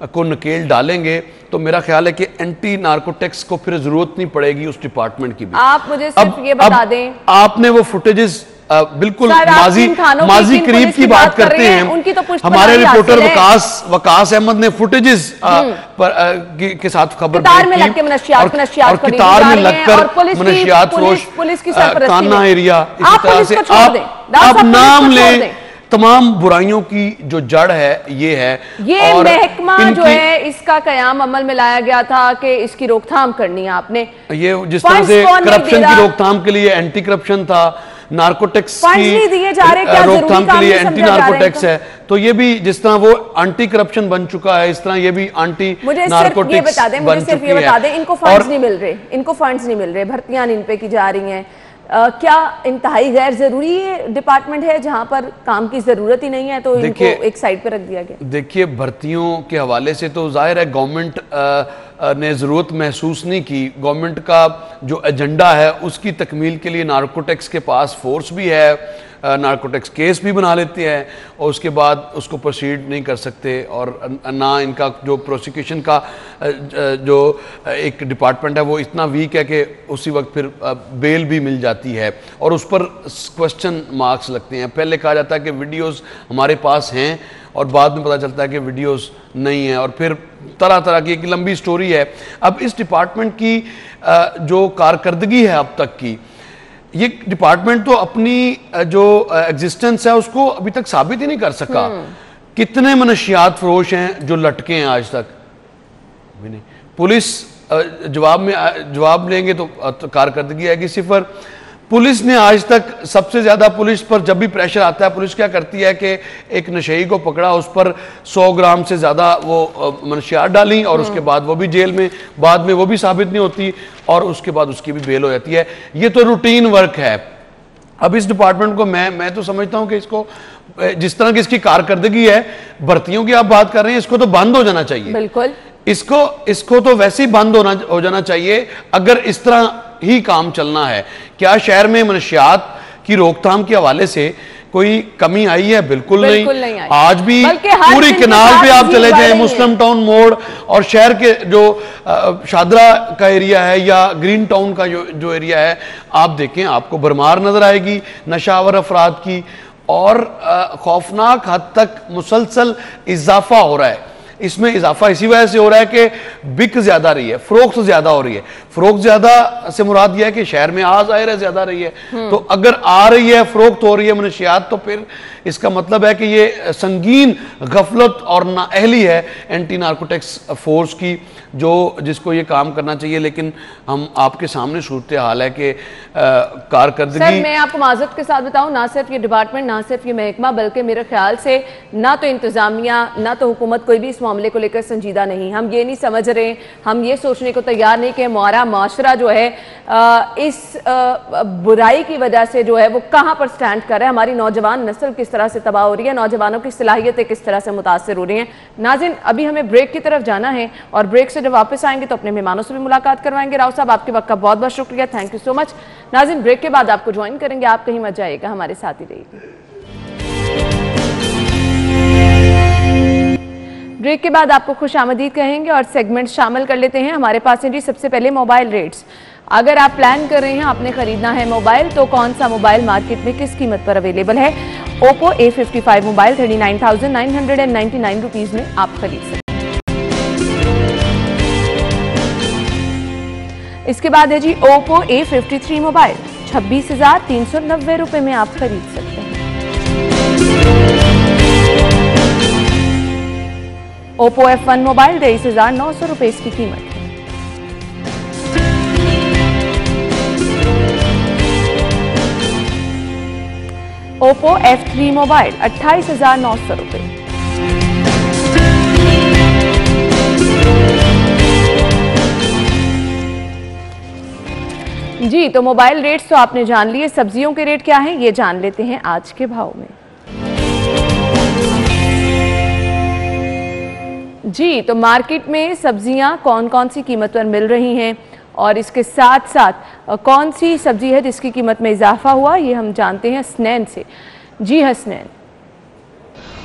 को नकेल डालेंगे तो मेरा ख्याल है कि एंटी नार्कोटिक्स को फिर जरूरत नहीं पड़ेगी उस डिपार्टमेंट की भी। आप मुझे सिर्फ ये बता दें, आपने वो फुटेजेस बिल्कुल माजी करीब की बात करते हैं, तो हमारे रिपोर्टर वकास अहमद ने फुटेजेस के साथ खबर कतार में लगकर मनशियात पुलिस की सरपरस्ती कान्हा एरिया, इसी तरह से आप नाम लें, तमाम बुराइयों की जो जड़ है ये है। ये महकमा जो है इसका कयाम अमल में लाया गया था कि इसकी रोकथाम करनी है आपने। ये जिस तरह से करप्शन की रोकथाम के लिए एंटी करप्शन था, नार्कोटिक्स की रोकथाम के लिए एंटी नार्कोटिक्स है, तो ये भी जिस तरह वो एंटी करप्शन बन चुका है, इस तरह ये भी एंटी नार्कोटिक्स बन चुकी है। इनको फंड्स नहीं मिल रहे, इनको फंड्स नहीं मिल रहे, भर्तियां इन पे की जा रही हैं। क्या इंतहाई गैर जरूरी डिपार्टमें है जहां पर काम की जरूरत ही नहीं है तो इनको एक साइड पे रख दिया गया? देखिए, भर्तियों के हवाले से तो जाहिर है गवर्नमेंट ने ज़रूरत महसूस नहीं की। गवर्नमेंट का जो एजेंडा है उसकी तकमील के लिए नार्कोटिक्स के पास फोर्स भी है, नार्कोटिक्स केस भी बना लेते हैं और उसके बाद उसको प्रोसीड नहीं कर सकते, और ना इनका जो प्रोसिक्यूशन का जो एक डिपार्टमेंट है वो इतना वीक है कि उसी वक्त फिर बेल भी मिल जाती है और उस पर क्वेश्चन मार्क्स लगते हैं। पहले कहा जाता है कि वीडियोस हमारे पास हैं और बाद में पता चलता है कि वीडियोस नहीं है, और फिर तरह तरह की एक लंबी स्टोरी है। अब इस डिपार्टमेंट की जो कारकर्दगी है अब तक की, ये डिपार्टमेंट तो अपनी जो एग्जिस्टेंस है उसको अभी तक साबित ही नहीं कर सका। कितने मनशियात फरोश हैं जो लटके हैं आज तक भी नहीं। पुलिस जवाब लेंगे तो कारकर्दगी आएगी सिफर। पुलिस ने आज तक सबसे ज्यादा, पुलिस पर जब भी प्रेशर आता है पुलिस क्या करती है कि एक नशेई को पकड़ा, उस पर 100 ग्राम से ज्यादा वो मनशियात डाली और उसके बाद वो भी जेल में, बाद में वो भी साबित नहीं होती और उसके बाद उसकी भी बेल हो जाती है। ये तो रूटीन वर्क है। अब इस डिपार्टमेंट को मैं तो समझता हूं कि इसको, जिस तरह की इसकी कारकर्दगी है, भर्तियों की आप बात कर रहे हैं, इसको तो बंद हो जाना चाहिए। बिल्कुल, इसको तो वैसे ही बंद हो जाना चाहिए अगर इस तरह ही काम चलना है। क्या शहर में मनशियात की रोकथाम के हवाले से कोई कमी आई है? बिल्कुल नहीं। आज भी पूरी किनार पे आप चले जाएं, मुस्लिम टाउन मोड़ और शहर के जो शादरा का एरिया है या ग्रीन टाउन का जो एरिया है, आप देखें आपको भरमार नजर आएगी नशावर अफराद की, और खौफनाक हद तक मुसलसल इजाफा हो रहा है। इसमें इजाफा इसी वजह से हो रहा है कि बिक ज्यादा रही है, फरोख्त ज्यादा हो रही है। फरोख्त ज्यादा से मुराद यह है कि शहर में आ जाहिर है ज्यादा रही है, तो अगर आ रही है, फरोख्त हो रही है मनशियात, तो फिर इसका मतलब है कि ये संगीन गफलत और नाअहली है एंटी नार्कोटिक्स फोर्स की, जिसको ये काम करना चाहिए। लेकिन हम आपके सामने सूरत हाल है कि कारकर्दगी। सर, मैं आपको माजरत के साथ बताऊं, ना सिर्फ ये डिपार्टमेंट, ना सिर्फ ये महकमा, बल्कि मेरे ख्याल से ना तो इंतजामिया ना तो हुकूमत कोई भी इस मामले को लेकर संजीदा नहीं। हम ये नहीं समझ रहे, हम ये सोचने को तैयार नहीं कि हमारा माशरा जो है इस बुराई की वजह से जो है वो कहाँ पर स्टैंड कर रहा है, हमारी नौजवान नस्ल किस तरह से तबाह हो रही है, नौजवानों की सलाहियतें किस तरह से मुतासर हो रही हैं। नाज़रीन, अभी हमें ब्रेक की तरफ जाना है और ब्रेक से जब वापस आएंगे तो अपने मेहमानों से भी मुलाकात करवाएंगे। राव साहब, आपके वक्त का बहुत बहुत शुक्रिया, थैंक यू सो मच। नाज़रीन, ब्रेक के बाद आपको ज्वाइन करेंगे, आप कहीं मत जाइएगा, हमारे साथ ही रहिए। ब्रेक के बाद आपको खुश आमदीद कहेंगे और सेगमेंट शामिल कर लेते हैं। हमारे पास है जी सबसे पहले मोबाइल रेट्स। अगर आप प्लान कर रहे हैं, आपने खरीदना है मोबाइल, तो कौन सा मोबाइल मार्केट में किस कीमत पर अवेलेबल है? ओप्पो A55 मोबाइल 39,999 रुपीज में आप खरीद सकते हैं। इसके बाद है जी ओप्पो A53 मोबाइल 26,390 रुपए में आप खरीद सकते हैं। ओप्पो F1 मोबाइल 23,900 रुपए इसकी कीमत है। ओप्पो F3 मोबाइल 28,900 रुपए। जी, तो मोबाइल रेट्स तो आपने जान लिए, सब्जियों के रेट क्या हैं ये जान लेते हैं आज के भाव में। जी, तो मार्केट में सब्जियां कौन कौन सी कीमत पर मिल रही हैं और इसके साथ साथ कौन सी सब्जी है जिसकी कीमत में इजाफा हुआ, ये हम जानते हैं हसनैन से। जी हसनैन।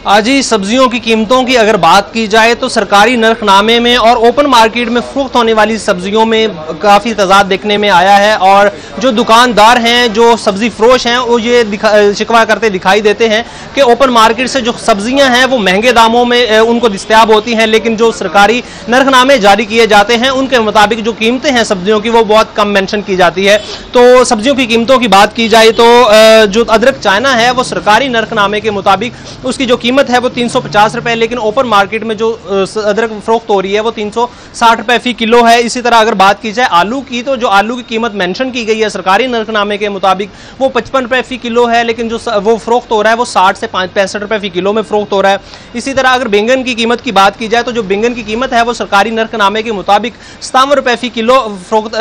आज ही सब्जियों की कीमतों की अगर बात की जाए तो सरकारी नरखनामे में और ओपन मार्केट में फरोख्त होने वाली सब्जियों में काफ़ी तजाद देखने में आया है, और जो दुकानदार हैं, जो सब्जी फरोश हैं, वो ये शिकवा करते दिखाई देते हैं कि ओपन मार्केट से जो सब्जियां हैं वो महंगे दामों में उनको दस्तयाब होती हैं, लेकिन जो सरकारी नरखनामे जारी किए जाते हैं उनके मुताबिक जो कीमतें हैं सब्जियों की वो बहुत कम मेंशन की जाती है। तो सब्जियों की कीमतों की बात की जाए तो जो अदरक चाइना है वो सरकारी नरखनामे के मुताबिक उसकी जो कीमत है वो 350 रुपए, लेकिन ओपन मार्केट में जो अदरक फरोख्त हो रही है वो 360 रुपए फी किलो है। इसी तरह अगर बात की जाए आलू की, तो जो आलू की कीमत मेंशन की गई है सरकारी नरखनामे के मुताबिक वो 55 रुपए फी किलो है, लेकिन जो वो फरोख्त हो रहा है वो 60 से 65 रुपए फी किलो में फरोख्त हो रहा है। इसी तरह अगर बैंगन की कीमत की बात की जाए तो जो बैंगन की कीमत है वो सरकारी नरखनामे के मुताबिक 57 रुपए फी किलो फरोख्त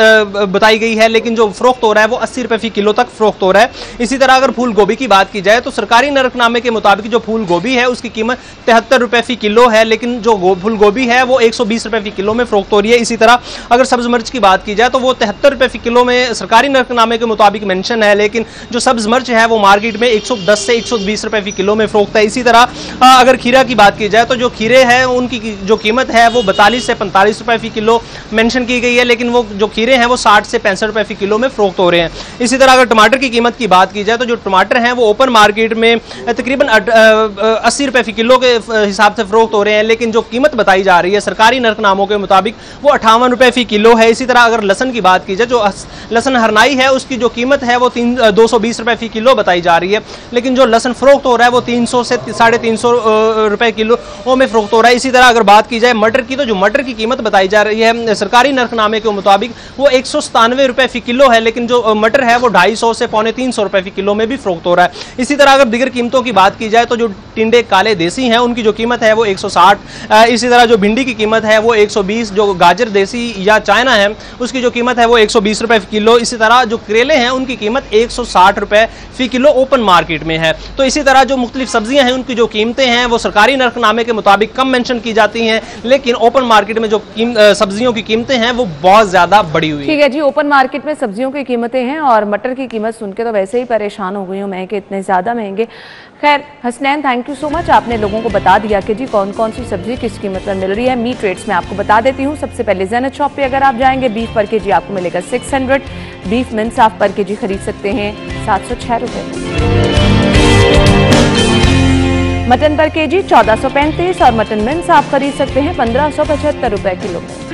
बताई गई है, लेकिन जो फरोख्त हो रहा है वो 80 रुपए फी किलो तक फरोख्त हो रहा है। इसी तरह अगर फूल गोभी की बात की जाए तो सरकारी नरखनामे के मुताबिक जो फूल गोभी है उसकी कीमत 73 रुपए फी किलो है, लेकिन जो फूल गोभी है वो 120 रुपए फी किलो में फरोख्त हो रही है। इसी तरह अगर सब्ज मिर्च की बात की जाए तो वो 73 रुपए फी किलो में सरकारी नरखनामे के मुताबिक मेंशन है, लेकिन जो सब्ज मिर्च है वो मार्केट में 110 से 120 रुपए फी किलो में फरोख्त है। इसी तरह अगर खीरा की बात की जाए तो जो खीरे हैं उनकी जो कीमत है वो 42 से 45 रुपए फी किलो मेंशन की गई है, लेकिन वो जो खीरे हैं वो 60 से 65 रुपए फी किलो में फरोख्त हो रहे हैं। इसी तरह अगर टमाटर की कीमत की बात की जाए तो जो टमाटर हैं वो ओपन मार्केट में तकरीबन 80 रुपए फी किलो के हिसाब से फरोख्त हो रहे हैं, लेकिन जो कीमत बताई जा रही है सरकारी नरखनामों के मुताबिक वो 58 रुपए फी किलो है। इसी तरह अगर लहसन की बात की जाए, जो लहसन हरनाई है उसकी जो कीमत है वो 220 रुपए फी किलो बताई जा रही है, लेकिन जो लहसन फरोख्त हो रहा है वो 300 से 350 रुपए किलो में फरोख्त हो रहा है। इसी तरह अगर बात की जाए मटर की, तो जो मटर की कीमत बताई जा रही है सरकारी नरखनामे के मुताबिक वो 197 रुपए फी किलो है, लेकिन जो मटर है वो 250 से 350 रुपए फी किलो में भी फरोख्त हो रहा है। इसी तरह अगर दीगर कीमतों की बात की जाए तो जो टिंडे काले देसी हैं उनकी जो कीमत है वो 160, इसी तरह जो भिंडी की कीमत है वो 120, जो गाजर देसी या चाइना है उसकी जो कीमत है वो 120 रुपए फी किलो। इसी तरह जो करेले हैं उनकी कीमत 160 रुपए फी किलो ओपन मार्केट में है। तो इसी तरह जो मुख्तलिफ सब्जियां हैं उनकी जो कीमतें हैं वो सरकारी नरखनामे के मुताबिक कम मेंशन की जाती हैं, लेकिन ओपन मार्केट में जो सब्जियों की कीमतें हैं वो बहुत ज्यादा बढ़ी हुई है। ठीक है जी, ओपन मार्केट में सब्जियों की कीमतें हैं और मटर की कीमत सुन के तो वैसे ही परेशान हो गई हूँ मैं कि इतने ज़्यादा महंगे। खैर Hasnain, thank you so much, आपने लोगों को बता दिया कि जी कौन कौन सी सब्जी किस कीमत पर मिल रही है। मीट रेट्स में आपको बता देती हूँ। सबसे पहले ज़ैनत शॉप पे अगर आप जाएंगे बीफ पर केजी आपको मिलेगा 600, बीफ मिंसाफ पर केजी खरीद सकते हैं 706 रुपये। मटन पर केजी 1435 और मटन मिंसाफ खरीद सकते हैं 1575 रुपये किलो में।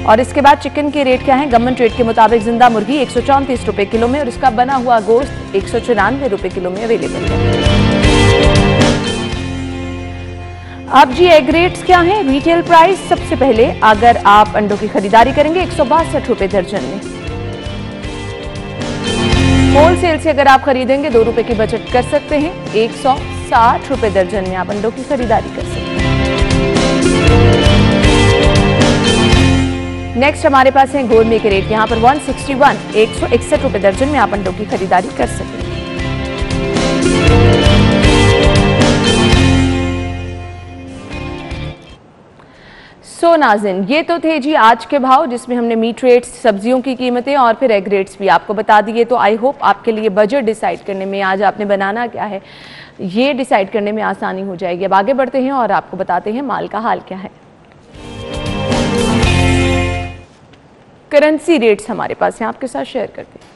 और इसके बाद चिकन के रेट क्या है? गवर्नमेंट रेट के मुताबिक जिंदा मुर्गी 134 रुपए किलो में और इसका बना हुआ गोश्त 194 रुपए किलो में अवेलेबल है। अब जी एग रेट्स क्या हैं? रिटेल प्राइस सबसे पहले अगर आप अंडों की खरीदारी करेंगे 162 रुपए दर्जन में। होलसेल से अगर आप खरीदेंगे 2 रुपए की बचत कर सकते हैं, 160 रुपए दर्जन में आप अंडों की खरीदारी कर सकते हैं। नेक्स्ट हमारे पास है गोरमे के रेट, यहाँ पर 161 रुपए दर्जन में आप अंडों की खरीदारी कर सकते हैं। सो नाज़रीन, ये तो थे जी आज के भाव जिसमें हमने मीट रेट्स, सब्जियों की कीमतें और फिर एग रेट्स भी आपको बता दिए। तो आई होप आपके लिए बजट डिसाइड करने में, आज आपने बनाना क्या है ये डिसाइड करने में आसानी हो जाएगी। अब आगे बढ़ते हैं और आपको बताते हैं माल का हाल क्या है। करेंसी रेट्स हमारे पास हैं, आपके साथ शेयर करते हैं।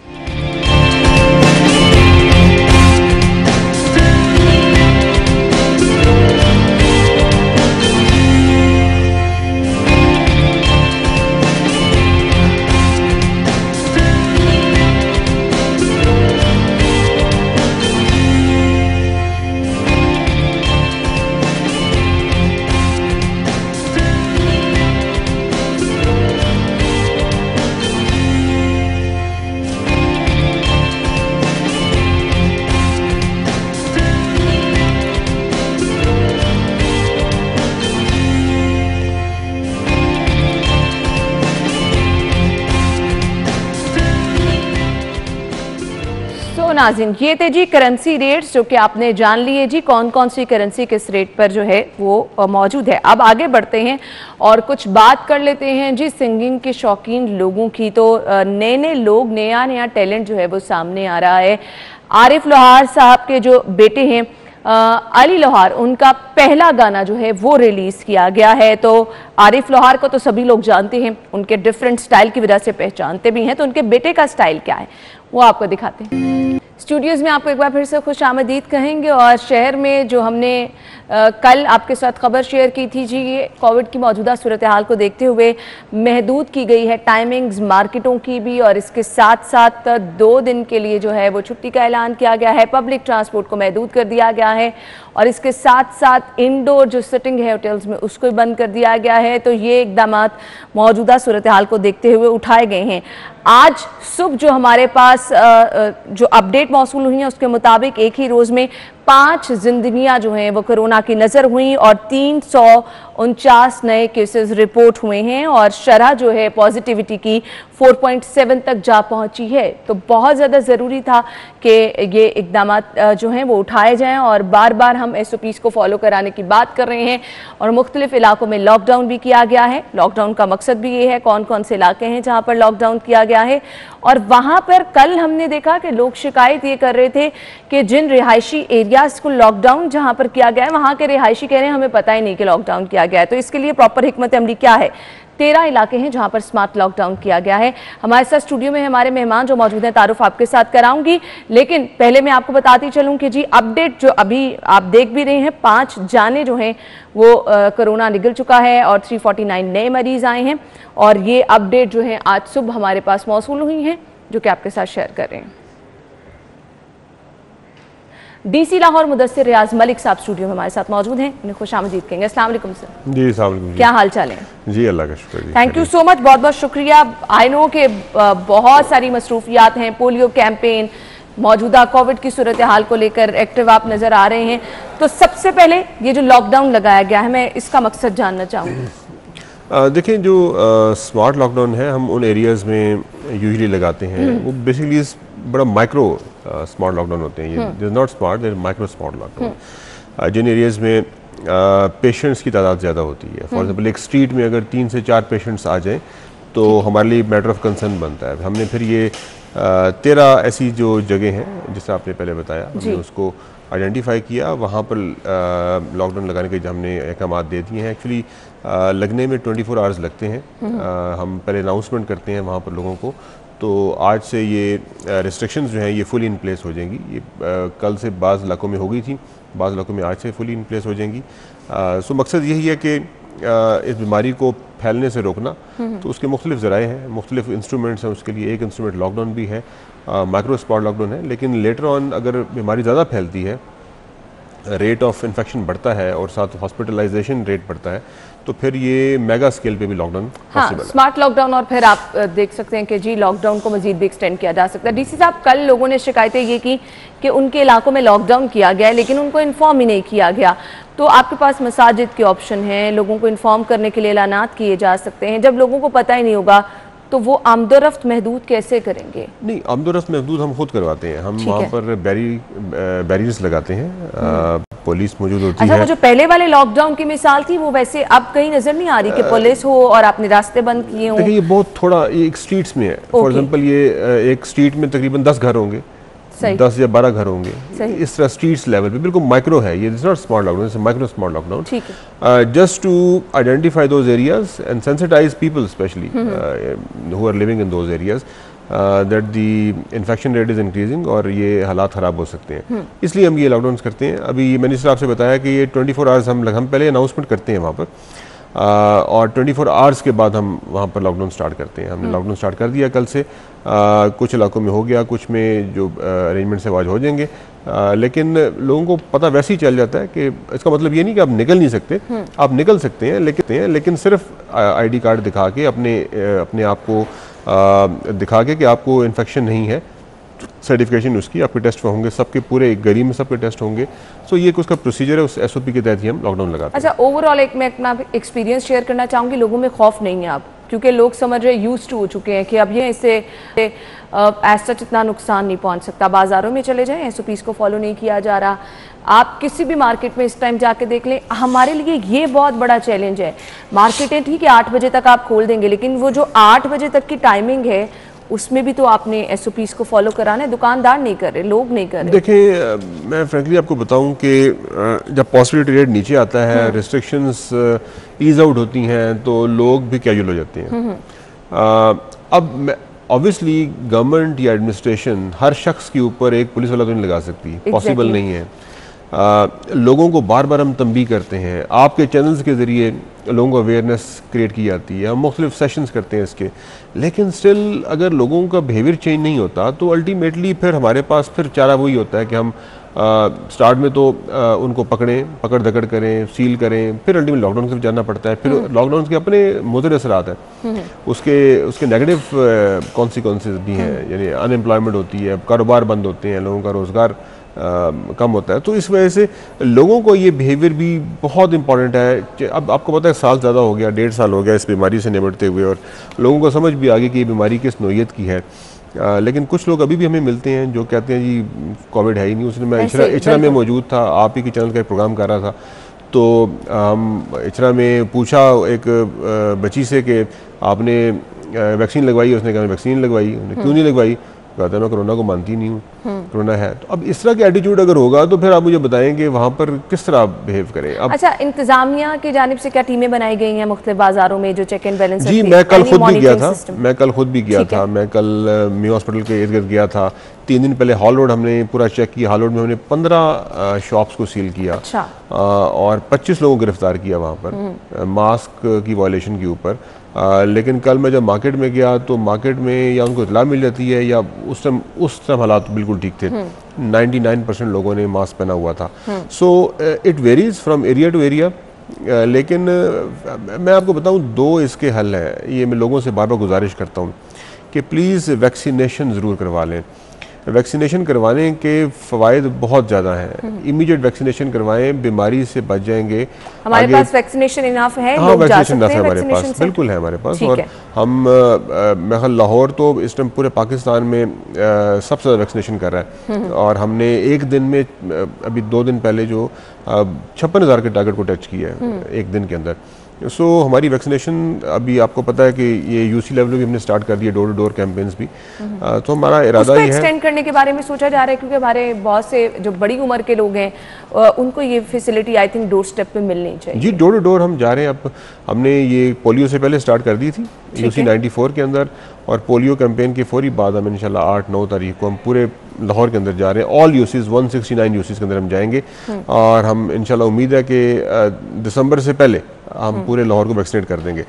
नाज़रीन, ये थे जी करेंसी रेट्स जो कि आपने जान लिए जी कौन कौन सी करेंसी किस रेट पर जो है वो मौजूद है। अब आगे बढ़ते हैं और कुछ बात कर लेते हैं जी सिंगिंग के शौकीन लोगों की। तो नए नए लोग, नया टैलेंट जो है वो सामने आ रहा है। आरिफ लोहार साहब के जो बेटे हैं अली लोहार, उनका पहला गाना जो है वो रिलीज किया गया है। तो आरिफ लोहार को तो सभी लोग जानते हैं, उनके डिफरेंट स्टाइल की वजह से पहचानते भी हैं। तो उनके बेटे का स्टाइल क्या है वो आपको दिखाते हैं। स्टूडियोज़ में आपको एक बार फिर से खुश आमदीद कहेंगे। और शहर में जो हमने कल आपके साथ खबर शेयर की थी जी, ये कोविड की मौजूदा सूरत हाल को देखते हुए महदूद की गई है टाइमिंग्स मार्केटों की भी, और इसके साथ साथ 2 दिन के लिए जो है वो छुट्टी का ऐलान किया गया है। पब्लिक ट्रांसपोर्ट को महदूद कर दिया गया है और इसके साथ साथ इंडोर जो सिटिंग है होटल्स में उसको भी बंद कर दिया गया है। तो ये इकदाम मौजूदा सूरत हाल को देखते हुए उठाए गए हैं। आज सुबह जो हमारे पास जो अपडेट मौसूल हुई है उसके मुताबिक एक ही रोज़ में 5 जिंदगियां जो हैं वो कोरोना की नज़र हुई और 349 नए केसेस रिपोर्ट हुए हैं और शरह जो है पॉजिटिविटी की 4.7 तक जा पहुंची है। तो बहुत ज़्यादा ज़रूरी था कि ये इकदाम जो हैं वो उठाए जाएं और बार बार हम SOPs को फॉलो कराने की बात कर रहे हैं और मुख्तलिफ इलाकों में लॉकडाउन भी किया गया है। लॉकडाउन का मकसद भी ये है कौन कौन से इलाके हैं जहाँ पर लॉकडाउन किया गया है। और वहाँ पर कल हमने देखा कि लोग शिकायत ये कर रहे थे कि जिन रिहायशी एरियाज को लॉकडाउन जहाँ पर किया गया है वहाँ के रिहायशी कह रहे हैं हमें पता ही नहीं कि लॉकडाउन किया गया है। तो इसके लिए प्रॉपर हिकमत अमली क्या है? 13 इलाके हैं जहां पर स्मार्ट लॉकडाउन किया गया है। हमारे साथ स्टूडियो में हमारे मेहमान जो मौजूद हैं, तारुफ आपके साथ कराऊंगी, लेकिन पहले मैं आपको बताती चलूं कि जी अपडेट जो अभी आप देख भी रहे हैं, 5 जाने जो हैं वो कोरोना निकल चुका है और 349 नए मरीज आए हैं और ये अपडेट जो है आज सुबह हमारे पास मौसूल हुई हैं जो कि आपके साथ शेयर कर रहे हैं। DC लाहौर मुदस्सिर रियाज मलिक साहब स्टूडियो में हमारे साथ मौजूद हैं, उन्हें खुश आमदीद कहेंगे। अस्सलाम वालेकुम सर। जी अस्सलाम वालेकुम। क्या हाल चाल है? जी अल्लाह का शुक्र जी। थैंक यू सो मच, बहुत बहुत शुक्रिया। आई नो कि बहुत सारी मसरूफियात हैं, पोलियो कैंपेन, मौजूदा कोविड की सूरत हाल को लेकर एक्टिव आप नज़र आ रहे हैं। तो सबसे पहले ये जो लॉकडाउन लगाया गया है मैं इसका मकसद जानना चाहूँगी। देखें जो स्मार्ट लॉकडाउन है हम उन एरियाज़ में यूजुअली लगाते हैं, वो बेसिकली बड़ा माइक्रो स्मार्ट लॉकडाउन होते हैं। ये this not smart, there micro smart lockdown जिन एरियाज़ में पेशेंट्स की तादाद ज़्यादा होती है। फॉर एग्जांपल एक स्ट्रीट में अगर 3 से 4 पेशेंट्स आ जाएं तो हमारे लिए मैटर ऑफ कंसर्न बनता है। हमने फिर ये 13 ऐसी जो जगह हैं जिससे आपने पहले बताया, हमने उसको आइडेंटिफाई किया, वहाँ पर लॉकडाउन लगाने के हमने अहकाम दे दिए हैं। एक्चुअली लगने में 24 आवर्स लगते हैं। हम पहले अनाउंसमेंट करते हैं वहाँ पर लोगों को, तो आज से ये रिस्ट्रिक्शंस जो हैं ये फुली इन प्लेस हो जाएंगी। ये कल से बाज़ इलाकों में हो गई थी, बाज़ इलाकों में आज से फुली इन प्लेस हो जाएंगी। सो मकसद यही है कि इस बीमारी को फैलने से रोकना। तो उसके मुख्तलिफ ज़राए हैं, मुख्तलिफ इंस्ट्रूमेंट्स हैं उसके लिए। एक इंस्ट्रूमेंट लॉकडाउन भी है, माइक्रो स्पॉट लॉकडाउन है, लेकिन लेटर ऑन अगर बीमारी ज़्यादा फैलती है, रेट ऑफ इन्फेक्शन बढ़ता है और साथ हॉस्पिटलाइजेशन रेट बढ़ता है, तो फिर ये मेगा स्केल पे भी लॉकडाउन पॉसिबल है। स्मार्ट लॉकडाउन और फिर आप देख सकते हैं कि जी लॉकडाउन को मजीद भी एक्सटेंड किया जा सकता है। DC साहब, कल लोगों ने शिकायतें ये की कि उनके इलाकों में लॉकडाउन किया गया है लेकिन उनको इन्फॉर्म ही नहीं किया गया। तो आपके पास मसाजिद के ऑप्शन हैं, लोगों को इन्फॉर्म करने के लिए ऐलानात किए जा सकते हैं। जब लोगों को पता ही नहीं होगा तो वो आमदोरफ्त महदूद कैसे करेंगे? नहीं, आमदोरफ्त महदूद हम खुद करवाते हैं। हम वहाँ पर बैरियर्स लगाते हैं, पुलिस मौजूद होती है। अच्छा, वो जो पहले वाले लॉकडाउन की मिसाल थी वो वैसे अब कहीं नजर नहीं आ रही कि पुलिस हो और आपने रास्ते बंद किए हों? देखिए ये बहुत थोड़ा एक स्ट्रीट्स में है। फॉर एग्जांपल ये एक स्ट्रीट में तकरीबन 10 घर होंगे, 10 या 12 घर होंगे, इस तरह स्ट्रीट्स लेवल पे बिल्कुल माइक्रो है। ये is not smart lockdown, it's micro smart lockdown. ठीक है, just to identify those areas and sensitize people specially who are living in those areas that the infection rate is increasing और ये हालात ख़राब हो सकते हैं। इसलिए हम ये लॉकडाउन करते हैं। अभी मैंने सिर्फ आपसे बताया कि ये 24 आवर्स हम पहले अनाउंसमेंट करते हैं वहाँ पर, और 24 आवर्स के बाद हम वहाँ पर लॉकडाउन स्टार्ट करते हैं। हमने लॉकडाउन स्टार्ट कर दिया कल से। कुछ इलाकों में हो गया, कुछ में जो अरेंजमेंट्स है आज हो जाएंगे, लेकिन लोगों को पता वैसे ही चल जाता है कि इसका मतलब ये नहीं कि आप निकल नहीं सकते, आप निकल सकते हैं लेकिन सिर्फ ID कार्ड दिखा के अपने आप को दिखा के कि आपको इन्फेक्शन नहीं है, सर्टिफिकेशन उसकी, आपके टेस्ट होंगे, सबके पूरे गली में सबके टेस्ट होंगे। सो ये उसका प्रोसीजर है, उस SOP के तहत ही हम लॉकडाउन लगाते हैं। अच्छा, ओवरऑल एक मैं अपना एक्सपीरियंस शेयर करना चाहूँगी। लोगों में खौफ नहीं है अब, क्योंकि लोग समझ रहे, यूज्ड टू हो चुके हैं कि अब ये इससे एज सच इतना नुकसान नहीं पहुंच सकता। बाजारों में चले जाएं, SOPs को फॉलो नहीं किया जा रहा। आप किसी भी मार्केट में इस टाइम जाके देख लें, हमारे लिए ये बहुत बड़ा चैलेंज है। मार्केटें ठीक है 8 बजे तक आप खोल देंगे, लेकिन वो जो 8 बजे तक की टाइमिंग है उसमें भी तो आपने SOPs को फॉलो कराना है। दुकानदार नहीं कर रहे, लोग नहीं कर रहे। देखिए मैं फ्रैंकली आपको बताऊं कि जब पॉजिटिविटी रेट नीचे आता है, रिस्ट्रिक्शंस ईज आउट होती हैं, तो लोग भी कैजुअल हो जाते हैं। अब ऑब्वियसली गवर्नमेंट या एडमिनिस्ट्रेशन हर शख्स के ऊपर एक पुलिस वाला तो नहीं लगा सकती, पॉसिबल नहीं है। लोगों को बार बार हम तंबी करते हैं, आपके चैनल्स के ज़रिए लोगों को अवेयरनेस क्रिएट की जाती है, हम मुख्तलिफ सेशंस करते हैं इसके, लेकिन स्टिल अगर लोगों का बिहेवियर चेंज नहीं होता तो अल्टीमेटली फिर हमारे पास फिर चारा वही होता है कि हम स्टार्ट में तो उनको पकड़ दकड़ करें, सील करें, फिर अल्टीमेटली लॉकडाउन की तरफ जाना पड़ता है। फिर लॉकडाउन के अपने मुज़र असरात हैं, उसके नेगेटिव कॉन्सिक्वेंसेस भी हैं, यानी अनएम्प्लॉयमेंट होती है, कारोबार बंद होते हैं, लोगों का रोज़गार कम होता है। तो इस वजह से लोगों को ये बिहेवियर भी बहुत इंपॉर्टेंट है। अब आपको पता है साल ज़्यादा हो गया, 1.5 साल हो गया इस बीमारी से निपटते हुए, और लोगों को समझ भी आ गई कि ये बीमारी किस नौइयत की है। लेकिन कुछ लोग अभी भी हमें मिलते हैं जो कहते हैं जी कोविड है ही नहीं। उसने मैं इचरा में मौजूद था, आप ही के चैनल का एक प्रोग्राम कर रहा था, तो हम इचरा में पूछा एक बच्ची से कि आपने वैक्सीन लगवाई? उसने कहा वैक्सीन लगवाई। क्यों नहीं लगवाई? कहता है मैं कोरोना को मानती नहीं हूँ, कोरोना है। तो अब इस तरह के एटीट्यूड अगर होगा तो फिर आप मुझे बताएं कि वहाँ पर किस तरह बिहेव करें। अब अच्छा, इंतजामिया की जानिब से क्या टीमें बनाई गई हैं मुख्तलिफ बाज़ारों में जो चेक एंड बैलेंस? जी मैं कल खुद भी गया था, मैं कल मी हॉस्पिटल के इर्द गिर्द गया था। 3 दिन पहले हॉल रोड हमने पूरा चेक किया। हॉल रोड में हमने 15 शॉप्स को सील किया। अच्छा। और 25 लोगों को गिरफ्तार किया वहाँ पर मास्क की वायलेशन के ऊपर। लेकिन कल मैं जब मार्केट में गया तो मार्केट में या उनको इतला मिल जाती है या उस टाइम हालात बिल्कुल ठीक थे। 99% लोगों ने मास्क पहना हुआ था। So it varies from area to area. लेकिन मैं आपको बताऊं 2 इसके हल हैं। ये मैं लोगों से बार बार गुजारिश करता हूं कि प्लीज़ वैक्सीनेशन ज़रूर करवा लें। वैक्सीनेशन करवाने के फ़वाइद बहुत ज़्यादा हैं। इमीडिएट वैक्सीनेशन करवाएं, बीमारी से बच जाएंगे। हमारे पास वैक्सीनेशन इनफ है? हाँ, वैक्सीनेशन इनफ है हमारे पास, बिल्कुल है हमारे पास। और हम मैं लाहौर तो इस टाइम पूरे पाकिस्तान में सबसे ज़्यादा वैक्सीनेशन कर रहा है। और हमने एक दिन में अभी 2 दिन पहले जो 56,000 के टारगेट को टच किया है एक दिन के अंदर। सो हमारी वैक्सीनेशन अभी आपको पता है कि ये यूसी लेवल भी हमने स्टार्ट कर दिया, डोर टू डोर कैंपेन्स भी। तो हमारा इरादा ये है एक्सटेंड करने के बारे में सोचा जा रहा है, क्योंकि हमारे बहुत से जो बड़ी उम्र के लोग हैं उनको ये facility I think door step पे मिलनी चाहिए। जी डोर टू डोर हम जा रहे हैं। अब हमने ये पोलियो से पहले स्टार्ट कर दी थी यूसी 94 के अंदर, और पोलियो कैंपेन के फौरी बाद हम इंशाल्लाह 8-9 तारीख को हम पूरे लाहौर के अंदर जा रहे हैं। ऑल यूसीज 169 यूसीज के अंदर हम जाएंगे। और हम इंशाल्लाह उम्मीद है कि दिसंबर से पहले हम पूरे लाहौर को वैक्सीनेट कर देंगे।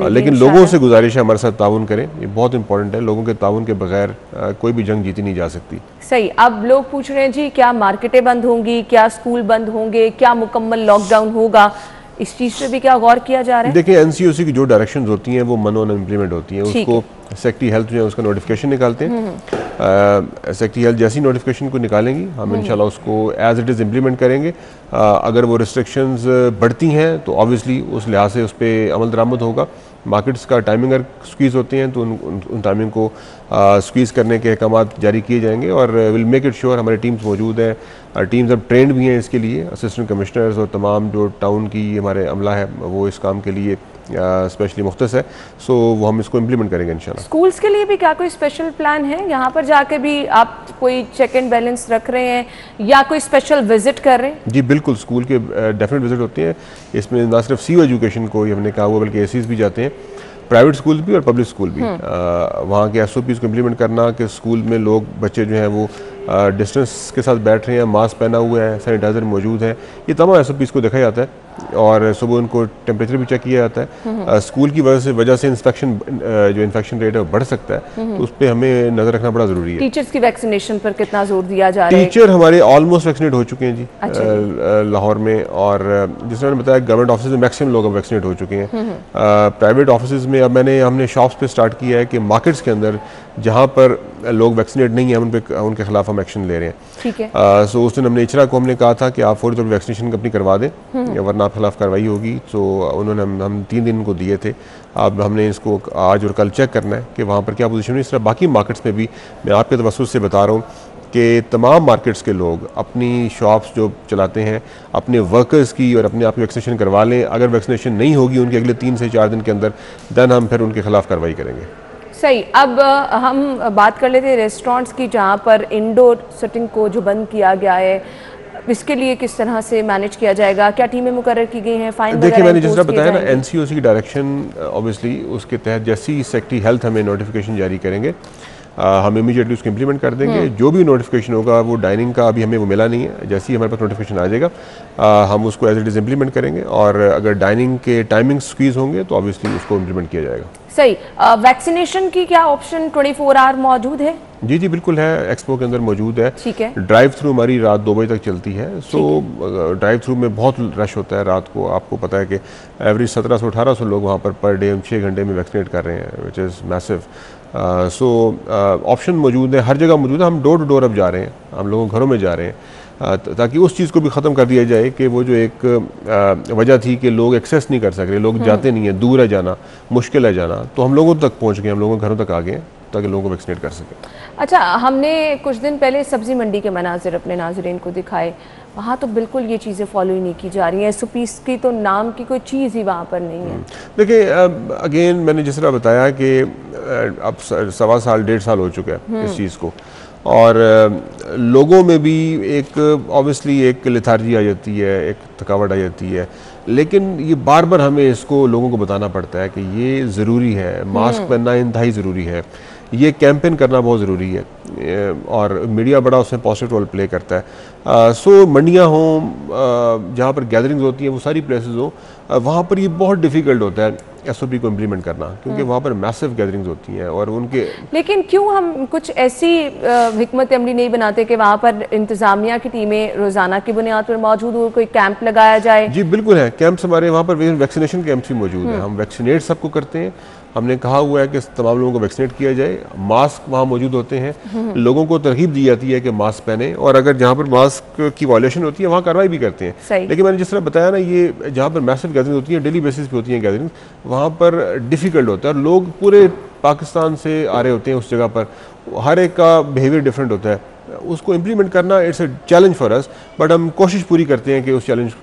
लेकिन लोगों से गुजारिश है हमारे साथ ताउन करें, ये बहुत इंपॉर्टेंट है। लोगों के ताउन के बगैर कोई भी जंग जीती नहीं जा सकती। सही। अब लोग पूछ रहे हैं जी क्या मार्केटें बंद होंगी, क्या स्कूल बंद होंगे, क्या मुकम्मल लॉकडाउन होगा? इस चीज़ पे भी क्या गौर किया जा रहा है? देखिए एनसीओसी की जो डायरेक्शंस होती हैं वो मनोन इम्प्लीमेंट होती हैं। उसको सेक्रेटरी हेल्थ जो है उसका नोटिफिकेशन निकालते हैं। सेक्रेटरी हेल्थ जैसी नोटिफिकेशन को निकालेंगी हम इंशाल्लाह उसको एज इट इज़ इम्प्लीमेंट करेंगे। अगर वो रिस्ट्रिक्शंस बढ़ती हैं तो ऑब्वियसली उस लिहाज से उस पर अमल दरामद होगा। मार्केट्स का टाइमिंग अगर स्क्वीज़ होते हैं तो उन टाइमिंग को स्क्वीज़ करने के अहकाम जारी किए जाएंगे। और विल मेक इट श्योर हमारी टीम्स मौजूद हैं, टीम्स अब ट्रेंड भी हैं इसके लिए। असिस्टेंट कमिश्नर्स और तमाम जो टाउन की हमारे अमला है वो इस काम के लिए स्पेशली मुख्तस है। सो वो हम इसको इम्प्लीमेंट करेंगे इंशाल्लाह। स्कूल्स के लिए भी क्या कोई स्पेशल प्लान है? यहाँ पर जाके भी आप कोई चेक एंड बैलेंस रख रहे हैं या कोई स्पेशल विजिट कर रहे हैं? जी बिल्कुल, स्कूल के डेफिनेट विजिट होते हैं। इसमें ना सिर्फ सीओ एजुकेशन को हमने कहा हुआ बल्कि एसीज भी जाते हैं, प्राइवेट स्कूल भी और पब्लिक स्कूल भी। वहाँ के एसओपीज़ को इम्प्लीमेंट करना कि स्कूल में लोग बच्चे जो हैं वो डिस्टेंस के साथ बैठ रहे हैं, मास्क पहना हुआ है, सैनिटाइजर मौजूद है, ये तमाम एसओपीज़ को देखा जाता है। और सुबह उनको टेम्परेचर भी चेक किया जाता है। स्कूल की वजह से जो इन्फेक्शन रेट है वो बढ़ सकता है, तो उस पर हमें नज़र रखना बड़ा ज़रूरी है। टीचर्स की वैक्सीनेशन पर कितना जोर दिया जा रहा है? टीचर हमारे ऑलमोस्ट वैक्सीनेट हो चुके हैं जी। लाहौर में। और जिस तरह मैंने बताया गवर्नमेंट ऑफिस में मैक्सिमम लोग अब वैक्सीनेट हो चुके हैं। प्राइवेट ऑफिस में अब हमने शॉप्स पे स्टार्ट किया है कि मार्केट्स के अंदर जहाँ पर लोग वैक्सीनेट नहीं है उनके खिलाफ हम एक्शन ले रहे हैं। ठीक है। सो उस दिन हमने इचरा को हमने कहा था कि आप फौरी तौर पर वैक्सीनेशन अपनी करवा दें वरना आप खिलाफ कार्रवाई होगी। तो उन्होंने हम 3 दिन को दिए थे। अब हमने इसको आज और कल चेक करना है कि वहाँ पर क्या पोजीशन है। इस तरह बाकी मार्केट्स में भी मैं आपके तवज्जुह से बता रहा हूँ कि तमाम मार्केट्स के लोग अपनी शॉप्स जो चलाते हैं अपने वर्कर्स की और अपने आप की वैक्सीनेशन करवा लें। अगर वैक्सीनेशन नहीं होगी उनके अगले 3 से 4 दिन के अंदर, देन हम फिर उनके खिलाफ कार्रवाई करेंगे। सही। अब हम बात कर लेते हैं रेस्टोरेंट्स की, जहाँ पर इंडोर सिटिंग को जो बंद किया गया है, इसके लिए किस तरह से मैनेज किया जाएगा, क्या टीमें मुकर्रर की गई हैं, फाइन? देखिए, मैंने जिस तरह बताया ना, NCOC की डायरेक्शन ऑब्वियसली उसके तहत जैसी सेक्रेटरी हेल्थ हमें नोटिफिकेशन जारी करेंगे हम इमीडिएटली उसको इम्प्लीमेंट कर देंगे। जो भी नोटिफिकेशन होगा वो डाइनिंग का अभी हमें वो मिला नहीं है, जैसे ही हमारे पास नोटिफिकेशन आ जाएगा हम उसको एज इट इज़ इम्प्लीमेंट करेंगे, और अगर डाइनिंग के टाइमिंग स्क्वीज होंगे तो ऑब्वियसली उसको इम्प्लीमेंट किया जाएगा। सही। वैक्सीनेशन की क्या ऑप्शन 24 आवर मौजूद है? जी जी बिल्कुल है, एक्सपो के अंदर मौजूद है। ठीक है। ड्राइव थ्रू हमारी रात 2 बजे तक चलती है। सो ड्राइव थ्रू में बहुत रश होता है रात को। आपको पता है कि एवरेज 1700-1800 लोग वहाँ पर डे हम 6 घंटे में वैक्सीनेट कर रहे हैं, which is massive. So option मौजूद है, हर जगह मौजूद है। हम डोर टू डोर अब जा रहे हैं, हम लोगों के घरों में जा रहे हैं, ताकि उस चीज़ को भी ख़त्म कर दिया जाए कि वो जो एक वजह थी कि लोग एक्सेस नहीं कर सक रहे, लोग जाते नहीं हैं, दूर है जाना, मुश्किल है जाना, तो हम लोगों तक पहुँच गए, हम लोगों के घरों तक आ गए ताकि लोगों को वैक्सीनेट कर सकें। अच्छा, हमने कुछ दिन पहले सब्जी मंडी के मनाजिर अपने नाज़रीन को दिखाए, वहाँ तो बिल्कुल ये चीज़ें फॉलो ही नहीं की जा रही हैं। SOPs की तो नाम की कोई चीज़ ही वहाँ पर नहीं है। देखिए, अगेन मैंने जिस तरह बताया कि अब 1.25 साल 1.5 साल हो चुका है इस चीज़ को, और लोगों में भी एक ऑब्वियसली एक लेथार्जी आ जाती है, एक थकावट आ जाती है, लेकिन ये बार बार हमें इसको लोगों को बताना पड़ता है कि ये ज़रूरी है, मास्क पहनना इंतहाई ज़रूरी है, ये कैंपेन करना बहुत ज़रूरी है, और मीडिया बड़ा उसमें पॉजिटिव रोल प्ले करता है। सो मंडियाँ हों, जहाँ पर गैदरिंग्स होती हैं, वो सारी प्लेसेस हों, वहाँ पर ये बहुत डिफ़िकल्ट होता है SOP को इम्प्लीमेंट करना, क्योंकि वहाँ पर मैसिव गैदरिंग्स होती हैं और उनके। लेकिन क्यों हम कुछ ऐसी हिकमत अमली नहीं बनाते कि वहाँ पर इंतज़ामिया की टीमें रोज़ाना की बुनियाद पर मौजूद हो, कोई कैंप लगाया जाए? जी बिल्कुल है, कैंप्स हमारे वहाँ पर वैक्सीनेशन कैंप्स भी मौजूद हैं। हम वैक्सीनेट सबको करते हैं, हमने कहा हुआ है कि तमाम लोगों को वैक्सीनेट किया जाए। मास्क वहाँ मौजूद होते हैं, लोगों को तरगीब दी जाती है कि मास्क पहने, और अगर जहाँ पर मास्क की वायलेशन होती है वहाँ कार्रवाई भी करते हैं। लेकिन मैंने जिस तरह बताया ना, ये जहाँ पर मैसिव गैदरिंग होती है, डेली बेसिस पे होती हैं गैदरिंग, वहाँ पर डिफ़िकल्ट होता है, और लोग पूरे पाकिस्तान से आ रहे होते हैं उस जगह पर, हर एक का बिहेवियर डिफरेंट होता है, उसको इम्प्लीमेंट करना it's a challenge for us, but हम कोशिश पूरी करते हैं कि उस चैलेंज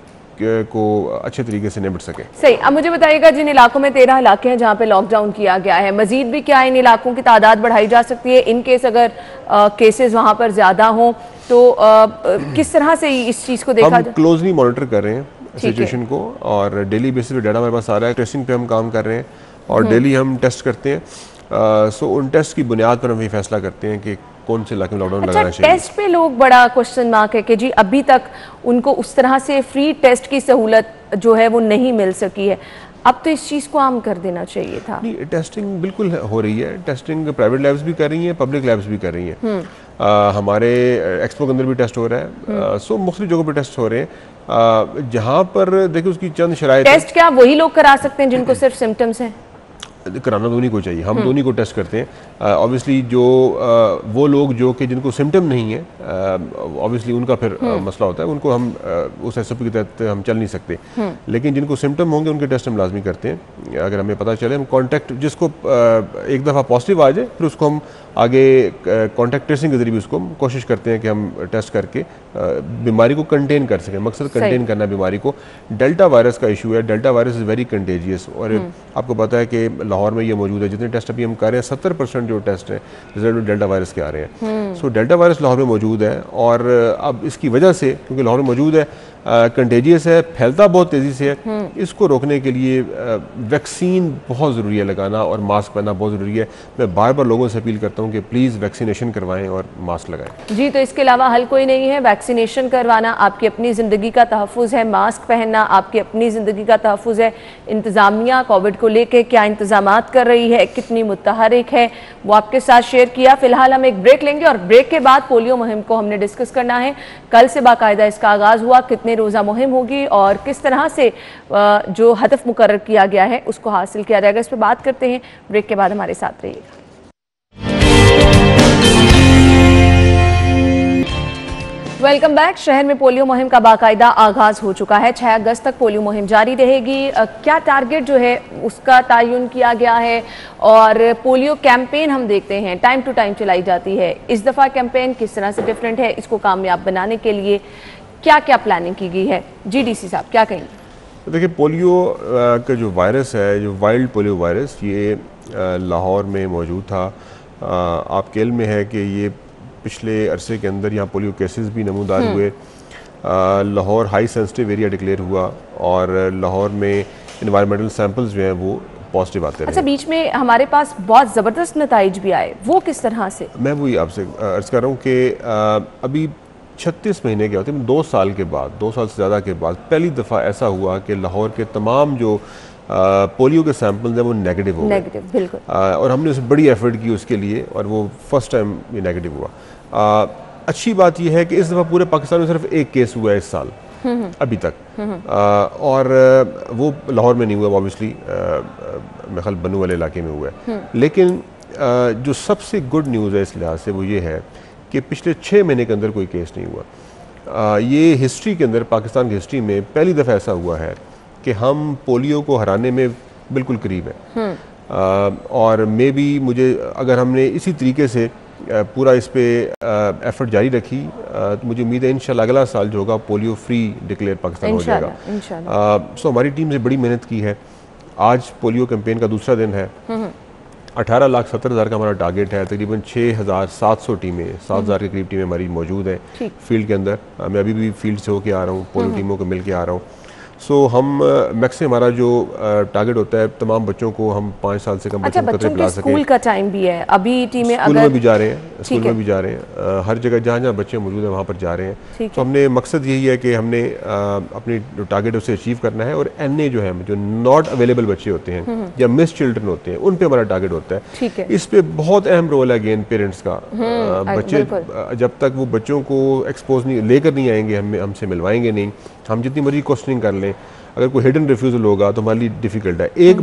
को अच्छे तरीके से निपट सके। सही। अब मुझे बताइएगा, जिन इलाकों में 13 इलाके हैं जहाँ पे लॉकडाउन किया गया है, मजीद भी क्या इन इलाकों की तादाद बढ़ाई जा सकती है इन केस अगर केसेस वहाँ पर ज़्यादा हों तो किस तरह से इस चीज़ को देखा जाए? हम क्लोजली मॉनिटर कर रहे हैं सिचुएशन को, और डेली बेसिस पे डाटा हमारे पास आ रहा है, टेस्टिंग पे हम काम कर रहे हैं, और डेली हम टेस्ट करते हैं। सो उन टेस्ट की बुनियाद पर हम ये फैसला करते हैं कि कौन से इलाके में लॉकडाउन लगाना चाहिए। टेस्ट पे लोग बड़ा क्वेश्चन मार्क है कि जी अभी तक उनको उस तरह से फ्री टेस्ट की सहूलत जो है वो नहीं मिल सकी है, अब तो इस चीज़ को आम कर देना चाहिए था। नहीं, टेस्टिंग बिल्कुल हो रही है, टेस्टिंग प्राइवेट लैब्स भी कर रही हैं, पब्लिक लैब्स भी कर रही हैं। हमारे एक्सपो के अंदर भी टेस्ट हो रहा है, सो मुख्तलिफ जगहों पर टेस्ट हो रहे हैं। जहाँ पर देखिए उसकी चंद शराइत। टेस्ट क्या वही लोग करा सकते हैं जिनको सिर्फ सिम्टम्स हैं? कराना दोनों को चाहिए, हम दोनों को टेस्ट करते हैं। ऑब्वियसली जो वो लोग जो कि जिनको सिम्टम नहीं है, ऑब्वियसली उनका फिर मसला होता है, उनको हम उस SOP के तहत हम चल नहीं सकते, लेकिन जिनको सिम्टम होंगे उनके टेस्ट हम लाजमी करते हैं। अगर हमें पता चले, हम कॉन्टैक्ट जिसको एक दफ़ा पॉजिटिव आ जाए, फिर उसको हम आगे कॉन्टैक्ट ट्रेसिंग के जरिए भी उसको कोशिश करते हैं कि हम टेस्ट करके बीमारी को कंटेन कर सकें। मकसद कंटेन करना बीमारी को। डेल्टा वायरस का इशू है, delta virus is very contagious, और आपको पता है कि लाहौर में ये मौजूद है। जितने टेस्ट अभी हम कर रहे हैं, 70% जो टेस्ट हैं रिजल्ट डेल्टा वायरस के आ रहे हैं। सो डेल्टा वायरस लाहौर में मौजूद है, और अब इसकी वजह से, क्योंकि लाहौर में मौजूद है, कंटेजियस है, फैलता बहुत तेज़ी से है, इसको रोकने के लिए वैक्सीन बहुत ज़रूरी है लगाना, और मास्क पहनना बहुत ज़रूरी है। मैं बार बार लोगों से अपील करता हूँ कि प्लीज़ वैक्सीनेशन करवाएं और मास्क लगाएं। जी, तो इसके अलावा हल कोई नहीं है। वैक्सीनेशन करवाना आपकी अपनी ज़िंदगी का तहफ़्फ़ुज़ है, मास्क पहनना आपकी अपनी ज़िंदगी का तहफ़्फ़ुज़ है। इंतज़ामिया कोविड को लेकर क्या इंतज़ामात कर रही है, कितनी मुतहरिक है, वो आपके साथ शेयर किया। फिलहाल हम एक ब्रेक लेंगे, और ब्रेक के बाद पोलियो मुहिम को हमने डिस्कस करना है। कल से बाकायदा इसका आगाज़ हुआ, कितने रोज़ा मुहिम होगी और किस तरह से जो हदफ मुकर्रर किया गया है उसको हासिल किया जाएगा, इस पर बात करते हैं। ब्रेक के बाद हमारे साथ रहिएगा। Welcome back. शहर में पोलियो मुहिम का बाकायदा आगाज हो चुका है। 6 अगस्त तक पोलियो मुहिम जारी रहेगी। क्या टारगेट जो है उसका तयन किया गया है, और पोलियो कैंपेन हम देखते हैं टाइम टू टाइम चलाई जाती है, इस दफ़ा कैंपेन किस तरह से डिफरेंट है, इसको कामयाब बनाने के लिए क्या क्या प्लानिंग की गई है? GDC साहब क्या कहेंगे? देखिए, पोलियो का जो वायरस है, जो वाइल्ड पोलियो वायरस, ये लाहौर में मौजूद था। आपके इल्म में है कि ये पिछले अरसे के अंदर यहाँ पोलियो केसेस भी नमूदार हुए। Lahore high sensitive area declare हुआ और लाहौर में इन्वायरमेंटल सैंपल्स जो हैं वो पॉजिटिव आते रहे। अच्छा, बीच में हमारे पास बहुत ज़बरदस्त नताइज भी आए, वो किस तरह से? मैं वही आपसे अर्ज़ कर रहा हूँ कि अभी 36 महीने के होते हैं, 2 साल के बाद, 2 साल से ज़्यादा के बाद पहली दफ़ा ऐसा हुआ कि लाहौर के तमाम जो पोलियो के सैंपल्स हैं वो नेगेटिव हो गए। बिल्कुल। और हमने उसे बड़ी एफर्ट की उसके लिए और वो फर्स्ट टाइम ये नेगेटिव हुआ। अच्छी बात यह है कि इस दफ़ा पूरे पाकिस्तान में सिर्फ एक केस हुआ है इस साल अभी तक, और वो लाहौर में नहीं हुआ, ऑब्वियसली मेरे ख्याल बनू वाले इलाके में हुआ है। लेकिन जो सबसे गुड न्यूज़ है इस लिहाज से वो ये है कि पिछले 6 महीने के अंदर कोई केस नहीं हुआ। ये हिस्ट्री के अंदर, पाकिस्तान की हिस्ट्री में पहली दफ़ा ऐसा हुआ है कि हम पोलियो को हराने में बिल्कुल करीब हैं। और मे बी मुझे अगर हमने इसी तरीके से पूरा इस पे एफर्ट जारी रखी तो मुझे उम्मीद है इंशाल्लाह अगला साल जो होगा पोलियो फ्री डिक्लेयर पाकिस्तान हो जाएगा। सो हमारी टीम ने बड़ी मेहनत की है। आज पोलियो कैंपेन का दूसरा दिन है। 18,70,000 का हमारा टारगेट है। तकरीबन 6,700 टीमें, 7,000 के करीब टीमें हमारी मौजूद हैं फील्ड के अंदर। मैं अभी भी फील्ड से होके आ रहा हूँ, पोलियो टीमों को मिल के आ रहा हूँ। सो हम मैक्सिमम हमारा जो टारगेट होता है तमाम बच्चों को हम 5 साल से कम बच्चों को पिला सकें। स्कूल का टाइम भी है, अभी टीमें स्कूल में भी जा रहे हैं, स्कूल में भी जा रहे हैं, हर जगह जहाँ जहाँ बच्चे मौजूद हैं वहाँ पर जा रहे हैं। तो हमने मकसद यही है कि हमने अपनी जो टारगेट उसे अचीव करना है। और NA जो है, जो नॉट अवेलेबल बच्चे होते हैं या मिस चिल्ड्रन होते हैं, उन पे हमारा टारगेट होता है। इस पे बहुत अहम रोल है अगेन पेरेंट्स का। बच्चे जब तक वो बच्चों को एक्सपोज नहीं लेकर नहीं आएंगे, हमसे मिलवाएंगे नहीं, हम जितनी मर्जी क्वेश्चनिंग कर लें, अगर कोई हिडन रिफ्यूज़ल होगा तो हमारे लिए डिफ़िकल्ट है। एक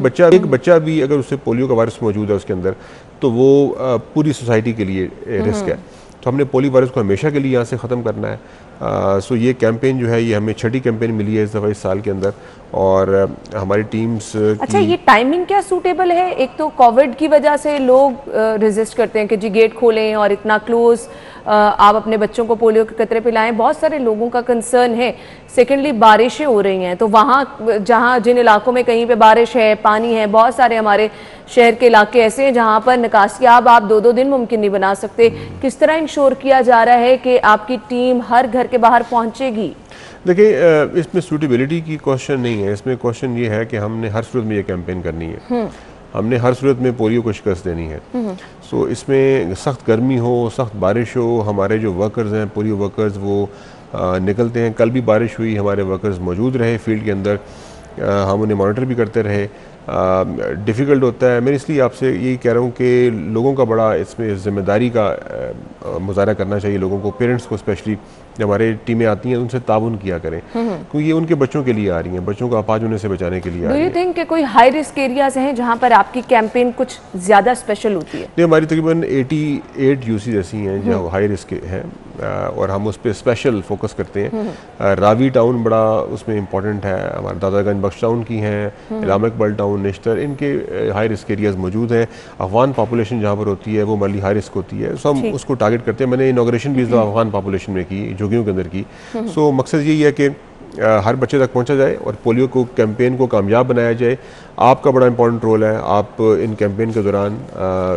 बच्चा भी अगर उससे पोलियो का वायरस मौजूद है उसके अंदर, तो वो पूरी सोसाइटी के लिए रिस्क है। तो हमने पोलियो वायरस को हमेशा के लिए यहाँ से ख़त्म करना है। सो ये कैंपेन जो है, ये हमें 6ठी कैंपेन मिली है इस दफ़ा इस साल के अंदर। और हमारी टीम्स अच्छा, ये टाइमिंग क्या सूटेबल है? एक तो कोविड की वजह से लोग रेजिस्ट करते हैं कि जी गेट खोलें और इतना क्लोज आप अपने बच्चों को पोलियो के कतरे पिलाएं, बहुत सारे लोगों का कंसर्न है। सेकेंडली बारिशें हो रही हैं, तो वहाँ जहाँ जिन इलाकों में कहीं पे बारिश है, पानी है, बहुत सारे हमारे शहर के इलाके ऐसे हैं जहाँ पर निकासियाब आप 2-2 दिन मुमकिन नहीं बना सकते। किस तरह इंश्योर किया जा रहा है कि आपकी टीम हर घर के बाहर पहुँचेगी? देखिए, इसमें सूटेबिलिटी की क्वेश्चन नहीं है, इसमें क्वेश्चन ये है कि हमने हर सूरत में ये कैंपेन करनी है, हमने हर सूरत में पोलियो को शिकस्त देनी है। सो इसमें सख्त गर्मी हो, सख्त बारिश हो, हमारे जो वर्कर्स हैं, पोलियो वर्कर्स, वो निकलते हैं। कल भी बारिश हुई, हमारे वर्कर्स मौजूद रहे फील्ड के अंदर, हम उन्हें मॉनिटर भी करते रहे। डिफ़िकल्ट होता है। मैं इसलिए आपसे यही कह रहा हूँ कि लोगों का बड़ा इसमें ज़िम्मेदारी का मुज़ाहरा करना चाहिए, लोगों को, पेरेंट्स को स्पेशली। जब हमारे टीमें आती हैं उनसे ताउन किया करें, क्योंकि ये उनके बच्चों के लिए आ रही हैं, बच्चों को अपाहिज होने से बचाने के लिए आ रही है। डू यू थिंक कि कोई हाई रिस्क एरियाज हैं जहाँ पर आपकी कैंपेन कुछ ज़्यादा स्पेशल होती है? नहीं, हमारी तकरीबन 88 यूसी ऐसी हैं जो हाई रिस्क हैं और हम उस पर स्पेशल फोकस करते हैं। रावी टाउन बड़ा उसमें इम्पॉर्टेंट है, हमारे दादागंज बख्श टाउन की हैं, इलामा इकबाल टाउन, नेश्तर, इनके हाई रिस्क एरियाज मौजूद हैं। अफगान पॉपुलेशन जहाँ पर होती है वो हमारी हाई रिस्क होती है, सो हम उसको टारगेट करते हैं। मैंने इनॉग्रेशन भी अफगान पॉपुलेशन में की, जोगियों के अंदर की। सो मकसद यही है कि हर बच्चे तक पहुंचा जाए और पोलियो को कैंपेन को कामयाब बनाया जाए। आपका बड़ा इंपॉर्टेंट रोल है। आप इन कैंपेन के दौरान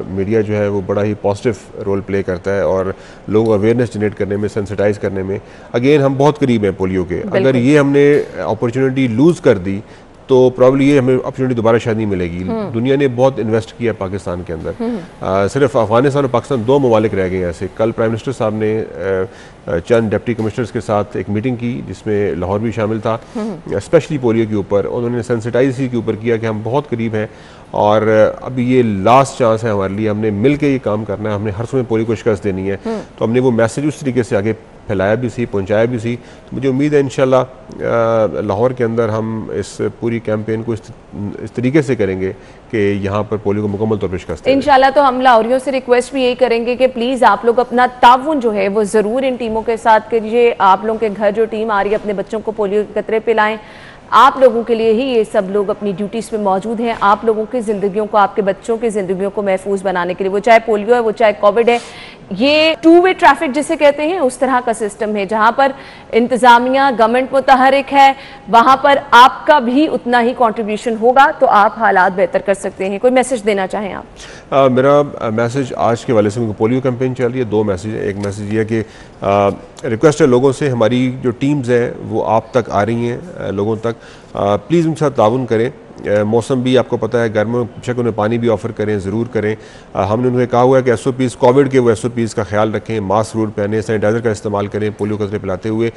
मीडिया जो है वो बड़ा ही पॉजिटिव रोल प्ले करता है और लोगों को अवेयरनेस जनरेट करने में, सेंसिटाइज करने में। अगेन हम बहुत करीब हैं पोलियो के। अगर ये हमने अपॉर्चुनिटी लूज़ कर दी तो प्रॉब्ली ये हमें अपॉर्चुनिटी दोबारा शायद नहीं मिलेगी। दुनिया ने बहुत इन्वेस्ट किया पाकिस्तान के अंदर। सिर्फ अफगानिस्तान और पाकिस्तान 2 ममालिक रह गए ऐसे। कल प्राइम मिनिस्टर साहब ने चंद डिप्टी कमिश्नर्स के साथ एक मीटिंग की जिसमें लाहौर भी शामिल था, स्पेशली पोलियो के ऊपर। उन्होंने सेंसिटाइज के ऊपर किया कि हम बहुत करीब हैं और अभी ये लास्ट चांस है हमारे लिए, हमने मिल के ये काम करना है, हमने हर समय पोलियो को शिकस्त देनी है। तो हमने वो मैसेज उस तरीके से आगे फैलाया भी सी, पहुंचाया भी सी। तो मुझे उम्मीद है इंशाल्लाह लाहौर के अंदर हम इस पूरी कैंपेन को इस तरीके से करेंगे कि यहाँ पर पोलियो को मुकम्मल तौर पर शिकस्त दें इंशाल्लाह। तो हम लाहौरियों से रिक्वेस्ट भी यही करेंगे कि प्लीज़ आप लोग अपना ताउन जो है वो ज़रूर इन टीमों के साथ कीजिए। आप लोगों के घर जो टीम आ रही है अपने बच्चों को पोलियो के कतरे पिलाएं। आप लोगों के लिए ही ये सब लोग अपनी ड्यूटीज़ पे मौजूद हैं, आप लोगों की ज़िंदगियों को, आपके बच्चों की ज़िंदगियों को महफूज बनाने के लिए, वो चाहे पोलियो है, वो चाहे कोविड है, ये टू वे ट्रैफिक जिसे कहते हैं उस तरह का सिस्टम है, जहां पर इंतजामिया गवर्नमेंट मुतहरिक है, वहां पर आपका भी उतना ही कंट्रीब्यूशन होगा तो आप हालात बेहतर कर सकते हैं। कोई मैसेज देना चाहें आप? मेरा मैसेज आज के वाले से, पोलियो कैंपेन चल रही है, 2 मैसेज है। एक मैसेज ये है कि रिक्वेस्ट है लोगों से, हमारी जो टीम्स हैं वो आप तक आ रही हैं, लोगों तक प्लीज़ उनके साथ ताउन करें। मौसम भी आपको पता है गर्म, बेशक उन्हें पानी भी ऑफ़र करें, ज़रूर करें। हमने उन्हें कहा हुआ है कि SOPs कोविड के वो SOPs का ख्याल रखें, मास्क ज़रूर पहने, सैनिटाइज़र का इस्तेमाल करें, पोलियो कतरे पिलाते हुए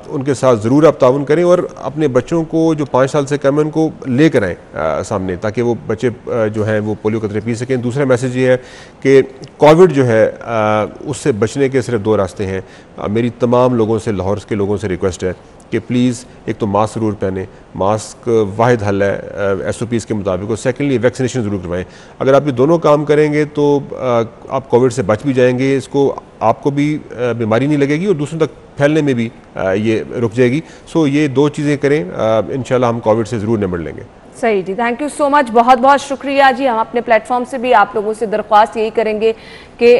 उनके साथ ज़रूर आप ताउन करें। और अपने बच्चों को जो 5 साल से कम है उनको लेकर आएँ सामने, ताकि वो बच्चे जो हैं वो पोलियो कतरे पी सकें। दूसरा मैसेज ये है कि कोविड जो है उससे बचने के सिर्फ 2 रास्ते हैं। मेरी तमाम लोगों से, लाहौर के लोगों से रिक्वेस्ट है कि प्लीज़ एक तो मास्क ज़रूर पहने, मास्क वाहिद हल है SOPs के मुताबिक, और सेकेंडली वैक्सीनेशन ज़रूर करवाएं। अगर आप ये दोनों काम करेंगे तो आप कोविड से बच भी जाएंगे, इसको आपको भी बीमारी नहीं लगेगी और दूसरों तक फैलने में भी ये रुक जाएगी। सो ये 2 चीज़ें करें, इंशाल्लाह हम कोविड से ज़रूर निपट लेंगे। सही जी, थैंक यू सो मच, बहुत बहुत शुक्रिया जी। हम अपने प्लेटफॉर्म से भी आप लोगों से दरख्वास्त यही करेंगे कि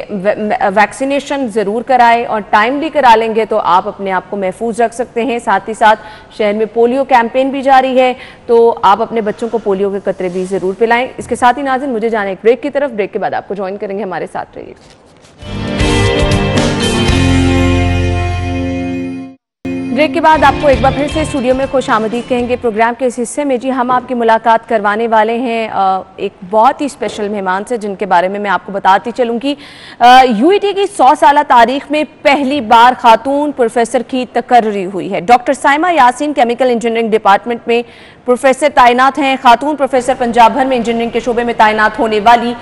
वैक्सीनेशन ज़रूर कराएं और टाइमली करा लेंगे तो आप अपने आप को महफूज रख सकते हैं। साथ ही साथ शहर में पोलियो कैंपेन भी जारी है, तो आप अपने बच्चों को पोलियो के कतरे भी ज़रूर पिलाएं। इसके साथ ही नाज़रीन मुझे जाना एक ब्रेक की तरफ, ब्रेक के बाद आपको ज्वाइन करेंगे, हमारे साथ रहिए। ब्रेक के बाद आपको एक बार फिर से स्टूडियो में खुशामदीद कहेंगे। प्रोग्राम के इस हिस्से में जी हम आपकी मुलाकात करवाने वाले हैं एक बहुत ही स्पेशल मेहमान से, जिनके बारे में मैं आपको बताती चलूँगी। UET की 100 साला तारीख में पहली बार खातून प्रोफेसर की तकर्री हुई है। Doctor Saima Yasin chemical engineering department में प्रोफेसर तैनात हैं। खातून प्रोफेसर पंजाब भर में इंजीनियरिंग के शोबे में तैनात होने वाली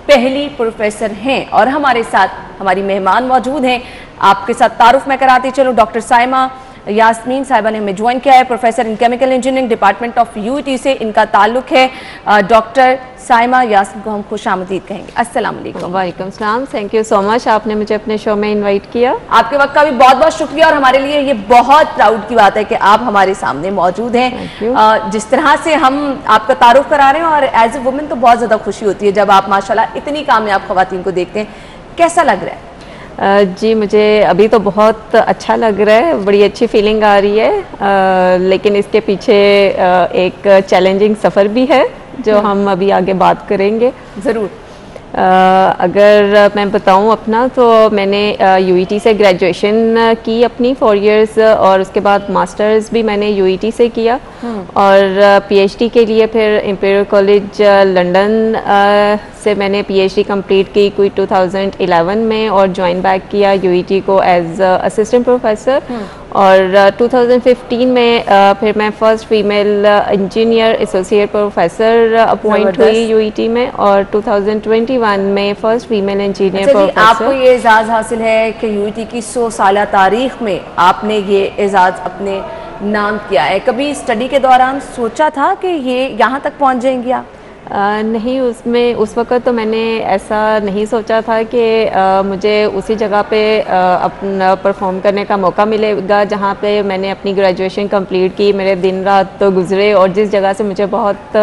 पहली प्रोफेसर हैं और हमारे साथ हमारी मेहमान मौजूद हैं। आपके साथ तारुफ मैं कराती चलूँ। डॉक्टर साइमा यास्मीन साहिबा ने हमें ज्वाइन किया है, professor in chemical engineering department of UET से इनका ताल्लुक है। डॉक्टर साइमा यास्मीन को हम खुशामदीद कहेंगे। अस्सलाम वालेकुम। वालेकुम सलाम, थैंक यू सो मच, आपने मुझे अपने शो में इनवाइट किया। आपके वक्त का भी बहुत बहुत शुक्रिया और हमारे लिए ये बहुत प्राउड की बात है कि आप हमारे सामने मौजूद हैं। जिस तरह से हम आपका तारुफ करा रहे हैं और एज ए वुमेन तो बहुत ज़्यादा खुशी होती है जब आप माशाल्लाह इतनी कामयाब ख़वातीन को देखते हैं। कैसा लग रहा है? जी मुझे अभी तो बहुत अच्छा लग रहा है, बड़ी अच्छी फीलिंग आ रही है, लेकिन इसके पीछे एक चैलेंजिंग सफ़र भी है जो हम अभी आगे बात करेंगे। ज़रूर। अगर मैं बताऊं अपना, तो मैंने UET से ग्रेजुएशन की अपनी 4 इयर्स और उसके बाद मास्टर्स भी मैंने UET से किया और PhD के लिए फिर इंपीरियल कॉलेज लंदन से मैंने PhD कंप्लीट की कोई 2011 में और ज्वाइन बैक किया UET को एज असिस्टेंट प्रोफेसर। और 2015 में फिर मैं first female engineer associate professor appoint हुई UET में और 2021 में फर्स्ट फीमेल इंजीनियर प्रोफेसर। आपको ये एजाज़ हासिल है कि UET की 100 साला तारीख में आपने ये एजाज़ अपने नाम किया है। कभी स्टडी के दौरान सोचा था कि ये यहाँ तक पहुँच जाएंगी आप? नहीं, उसमें उस वक़्त तो मैंने ऐसा नहीं सोचा था कि मुझे उसी जगह पे अपना परफॉर्म करने का मौका मिलेगा जहाँ पे मैंने अपनी ग्रेजुएशन कंप्लीट की। मेरे दिन रात तो गुजरे और जिस जगह से मुझे बहुत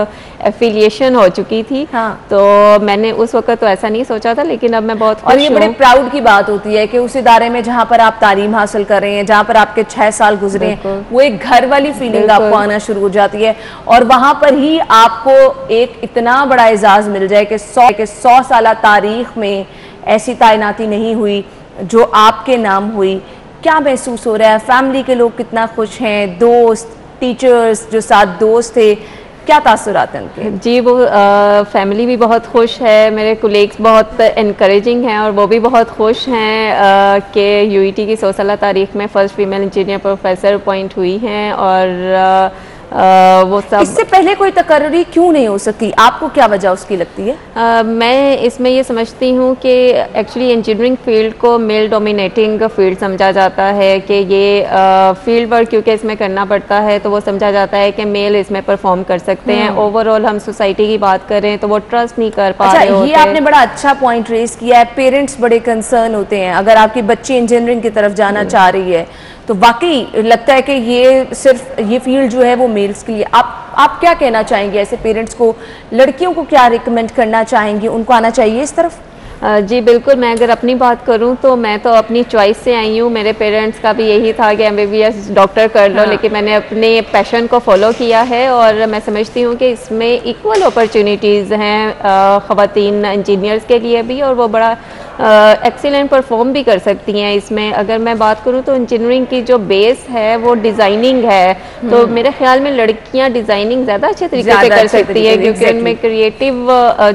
एफिलिएशन हो चुकी थी। हाँ। तो मैंने उस वक़्त तो ऐसा नहीं सोचा था, लेकिन अब मैं बहुत खुश हूँ। और ये बड़े प्राउड की बात होती है कि उस इदारे में जहाँ पर आप तालीम हासिल कर रहे हैं, जहाँ पर आपके 6 साल गुजरे हैं, वो एक घर वाली फीलिंग आपको आना शुरू हो जाती है और वहाँ पर ही आपको एक इतना बड़ा एजाज़ मिल जाए कि 100 साला तारीख में ऐसी तैनाती नहीं हुई जो आपके नाम हुई। क्या महसूस हो रहा है? फैमिली के लोग कितना खुश हैं? दोस्त, टीचर्स जो साथ दोस्त थे, क्या तासुरात हैं उनके? जी वो फैमिली भी बहुत खुश है, मेरे कोलीग्स बहुत इनकरेजिंग हैं और वो भी बहुत खुश हैं कि UET की 100 साला तारीख में first female engineer professor appoint हुई हैं। और वो सब इससे पहले कोई तकर्री क्यों नहीं हो सकती? आपको क्या वजह उसकी लगती है? मैं इसमें ये समझती हूँ कि एक्चुअली इंजीनियरिंग फील्ड को मेल डोमिनेटिंग फील्ड समझा जाता है कि ये फील्ड वर्क क्योंकि इसमें करना पड़ता है तो वो समझा जाता है कि मेल इसमें परफॉर्म कर सकते हैं। ओवरऑल हम सोसाइटी की बात करें तो वो ट्रस्ट नहीं कर पा रहे होते। ये आपने बड़ा अच्छा पॉइंट रेज किया है। पेरेंट्स बड़े कंसर्न होते हैं अगर आपकी बच्ची इंजीनियरिंग की तरफ जाना चाह रही है तो वाकई लगता है कि ये सिर्फ ये फील्ड जो है वो मेल्स के लिए। आप क्या कहना चाहेंगे ऐसे पेरेंट्स को? लड़कियों को क्या रिकमेंड करना चाहेंगे? उनको आना चाहिए इस तरफ? जी बिल्कुल, मैं अगर अपनी बात करूं तो मैं तो अपनी चॉइस से आई हूं। मेरे पेरेंट्स का भी यही था कि MBBS डॉक्टर कर लो, लेकिन मैंने अपने पैशन को फॉलो किया है और मैं समझती हूं कि इसमें इक्वल अपॉर्चुनिटीज़ हैं ख़वातीन इंजीनियर्स के लिए भी, और वो बड़ा एक्सीलेंट परफॉर्म भी कर सकती हैं इसमें। अगर मैं बात करूं तो इंजीनियरिंग की जो बेस है वो डिज़ाइनिंग है, तो मेरे ख्याल में लड़कियां डिज़ाइनिंग ज़्यादा अच्छे तरीके से कर सकती है, क्योंकि उनमें क्रिएटिव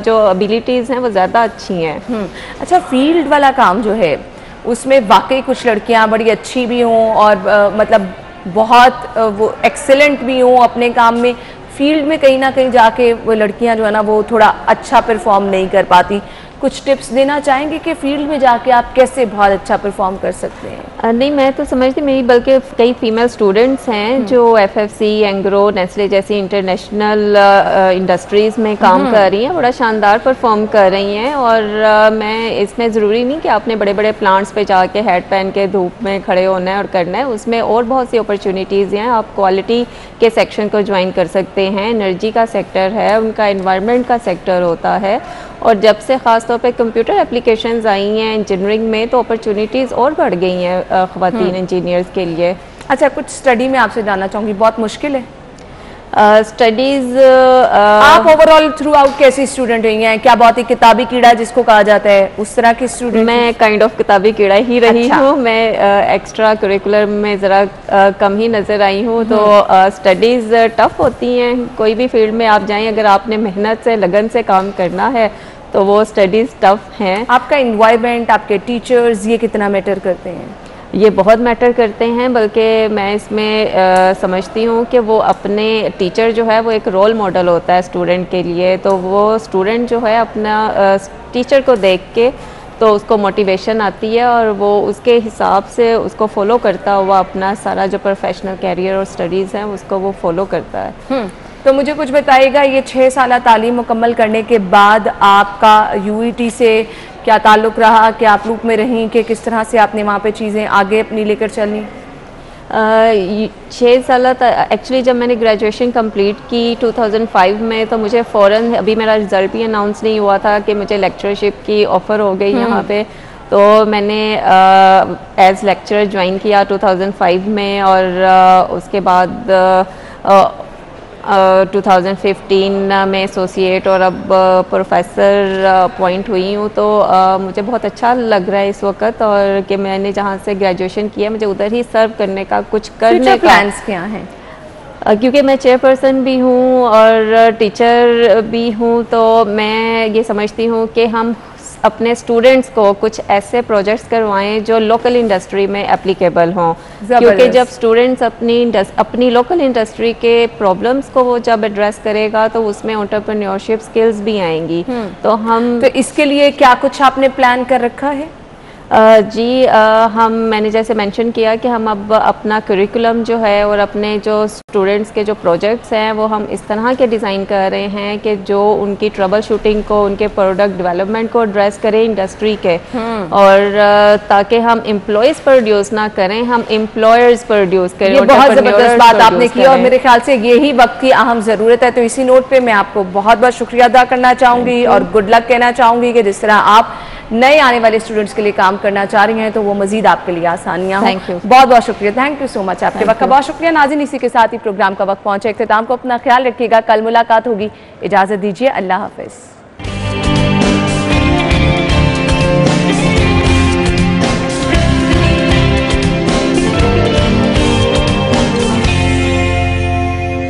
जो एबिलिटीज़ हैं वो ज़्यादा अच्छी हैं। अच्छा, फील्ड वाला काम जो है उसमें वाकई कुछ लड़कियां बड़ी अच्छी भी हों और मतलब बहुत वो एक्सेलेंट भी हों अपने काम में, फील्ड में कहीं ना कहीं जाके वो लड़कियां जो है ना वो थोड़ा अच्छा परफॉर्म नहीं कर पाती। कुछ टिप्स देना चाहेंगे कि फील्ड में जाके आप कैसे बहुत अच्छा परफॉर्म कर सकते हैं? नहीं, मैं तो समझती, मेरी बल्कि कई फीमेल स्टूडेंट्स हैं जो FFC, एंग्रो, नेस्ले जैसी इंटरनेशनल इंडस्ट्रीज़ में काम कर रही हैं, बड़ा शानदार परफॉर्म कर रही हैं। और मैं इसमें ज़रूरी नहीं कि आपने बड़े बड़े प्लांट्स पे जाके हेड पहन के धूप में खड़े होना है और करना है, उसमें और बहुत सी अपॉर्चुनिटीज़ हैं। आप क्वालिटी के सेक्शन को ज्वाइन कर सकते हैं, एनर्जी का सेक्टर है, उनका एनवायरनमेंट का सेक्टर होता है, और जब से ख़ास तौर पे कंप्यूटर एप्लीकेशंस आई हैं इंजीनियरिंग में तो अपॉर्चुनिटीज़ और बढ़ गई हैं ख़वातीन इंजीनियर्स के लिए। अच्छा, कुछ स्टडी में आपसे जानना चाहूँगी, बहुत मुश्किल है स्टडीज़? आप ओवरऑल थ्रू आउट कैसी स्टूडेंट रही हैं? क्या बहुत ही किताबी कीड़ा जिसको कहा जाता है उस तरह की स्टूडेंट? मैं काइंड ऑफ किताबी कीड़ा ही रही हूँ। मैं एक्स्ट्रा करिकुलर में ज़रा कम ही नज़र आई हूँ, तो स्टडीज़ टफ़ होती हैं। कोई भी फील्ड में आप जाएं, अगर आपने मेहनत से, लगन से काम करना है तो वो स्टडीज़ टफ़ हैं। आपका इन्वायरमेंट, आपके टीचर्स, ये कितना मैटर करते हैं? ये बहुत मैटर करते हैं, बल्कि मैं इसमें समझती हूँ कि वो अपने टीचर जो है वो एक रोल मॉडल होता है स्टूडेंट के लिए। तो वो स्टूडेंट जो है अपना टीचर को देख के तो उसको मोटिवेशन आती है और वो उसके हिसाब से उसको फॉलो करता हुआ अपना सारा जो प्रोफेशनल कैरियर और स्टडीज़ हैं उसको वो फॉलो करता है। तो मुझे कुछ बताइएगा, ये 6 साल तालीम मुकम्मल करने के बाद आपका UET से क्या ताल्लुक़ रहा? क्या आप लूप में रहीं कि किस तरह से आपने वहाँ पे चीज़ें आगे अपनी लेकर चली? 6 साल एक्चुअली जब मैंने ग्रेजुएशन कंप्लीट की 2005 में, तो मुझे फ़ौरन, अभी मेरा रिज़ल्ट भी अनाउंस नहीं हुआ था कि मुझे लेक्चरशिप की ऑफ़र हो गई यहाँ पे। तो मैंने एज़ लेक्चरर ज्वाइन किया 2005 में, और उसके बाद 2015 में एसोसिएट और अब प्रोफेसर अपॉइंट हुई हूँ। तो मुझे बहुत अच्छा लग रहा है इस वक्त, और कि मैंने जहाँ से ग्रेजुएशन किया मुझे उधर ही सर्व करने का, कुछ करने का प्लान्स क्या हैं? क्योंकि मैं चेयरपर्सन भी हूँ और टीचर भी हूँ, तो मैं ये समझती हूँ कि हम अपने स्टूडेंट्स को कुछ ऐसे प्रोजेक्ट्स करवाएं जो लोकल इंडस्ट्री में एप्लीकेबल हों, क्योंकि जब स्टूडेंट्स अपनी लोकल इंडस्ट्री के प्रॉब्लम्स को वो जब एड्रेस करेगा तो उसमें एंटरप्रेन्योरशिप स्किल्स भी आएंगी। तो इसके लिए क्या कुछ आपने प्लान कर रखा है? मैंने जैसे मेंशन किया कि हम अब अपना करिकुलम जो है और अपने जो स्टूडेंट्स के जो प्रोजेक्ट्स हैं वो हम इस तरह के डिज़ाइन कर रहे हैं कि जो उनकी ट्रबल शूटिंग को, उनके प्रोडक्ट डेवलपमेंट को एड्रेस करें इंडस्ट्री के, और ताकि हम एम्प्लॉयज़ प्रोड्यूस ना करें, हम एम्प्लॉयर्स प्रोड्यूस करें। ये बहुत ज़बरदस्त बात आपने की और मेरे ख्याल से यही वक्त की अहम ज़रूरत है। तो इसी नोट पर मैं आपको बहुत बहुत शुक्रिया अदा करना चाहूँगी और गुड लक कहना चाहूँगी कि जिस तरह आप नए आने वाले स्टूडेंट्स के लिए काम करना चाह रही हैं तो वो मजीद आपके लिए आसानियां हों। बहुत बहुत शुक्रिया, थैंक यू सो मच आपके वक्त का बहुत शुक्रिया। नाज़रीन, इसी के साथ ही प्रोग्राम का वक्त पहुंचे इख्तिताम को। अपना ख्याल रखिएगा, कल मुलाकात होगी, इजाज़त दीजिए, अल्लाह हाफिज़।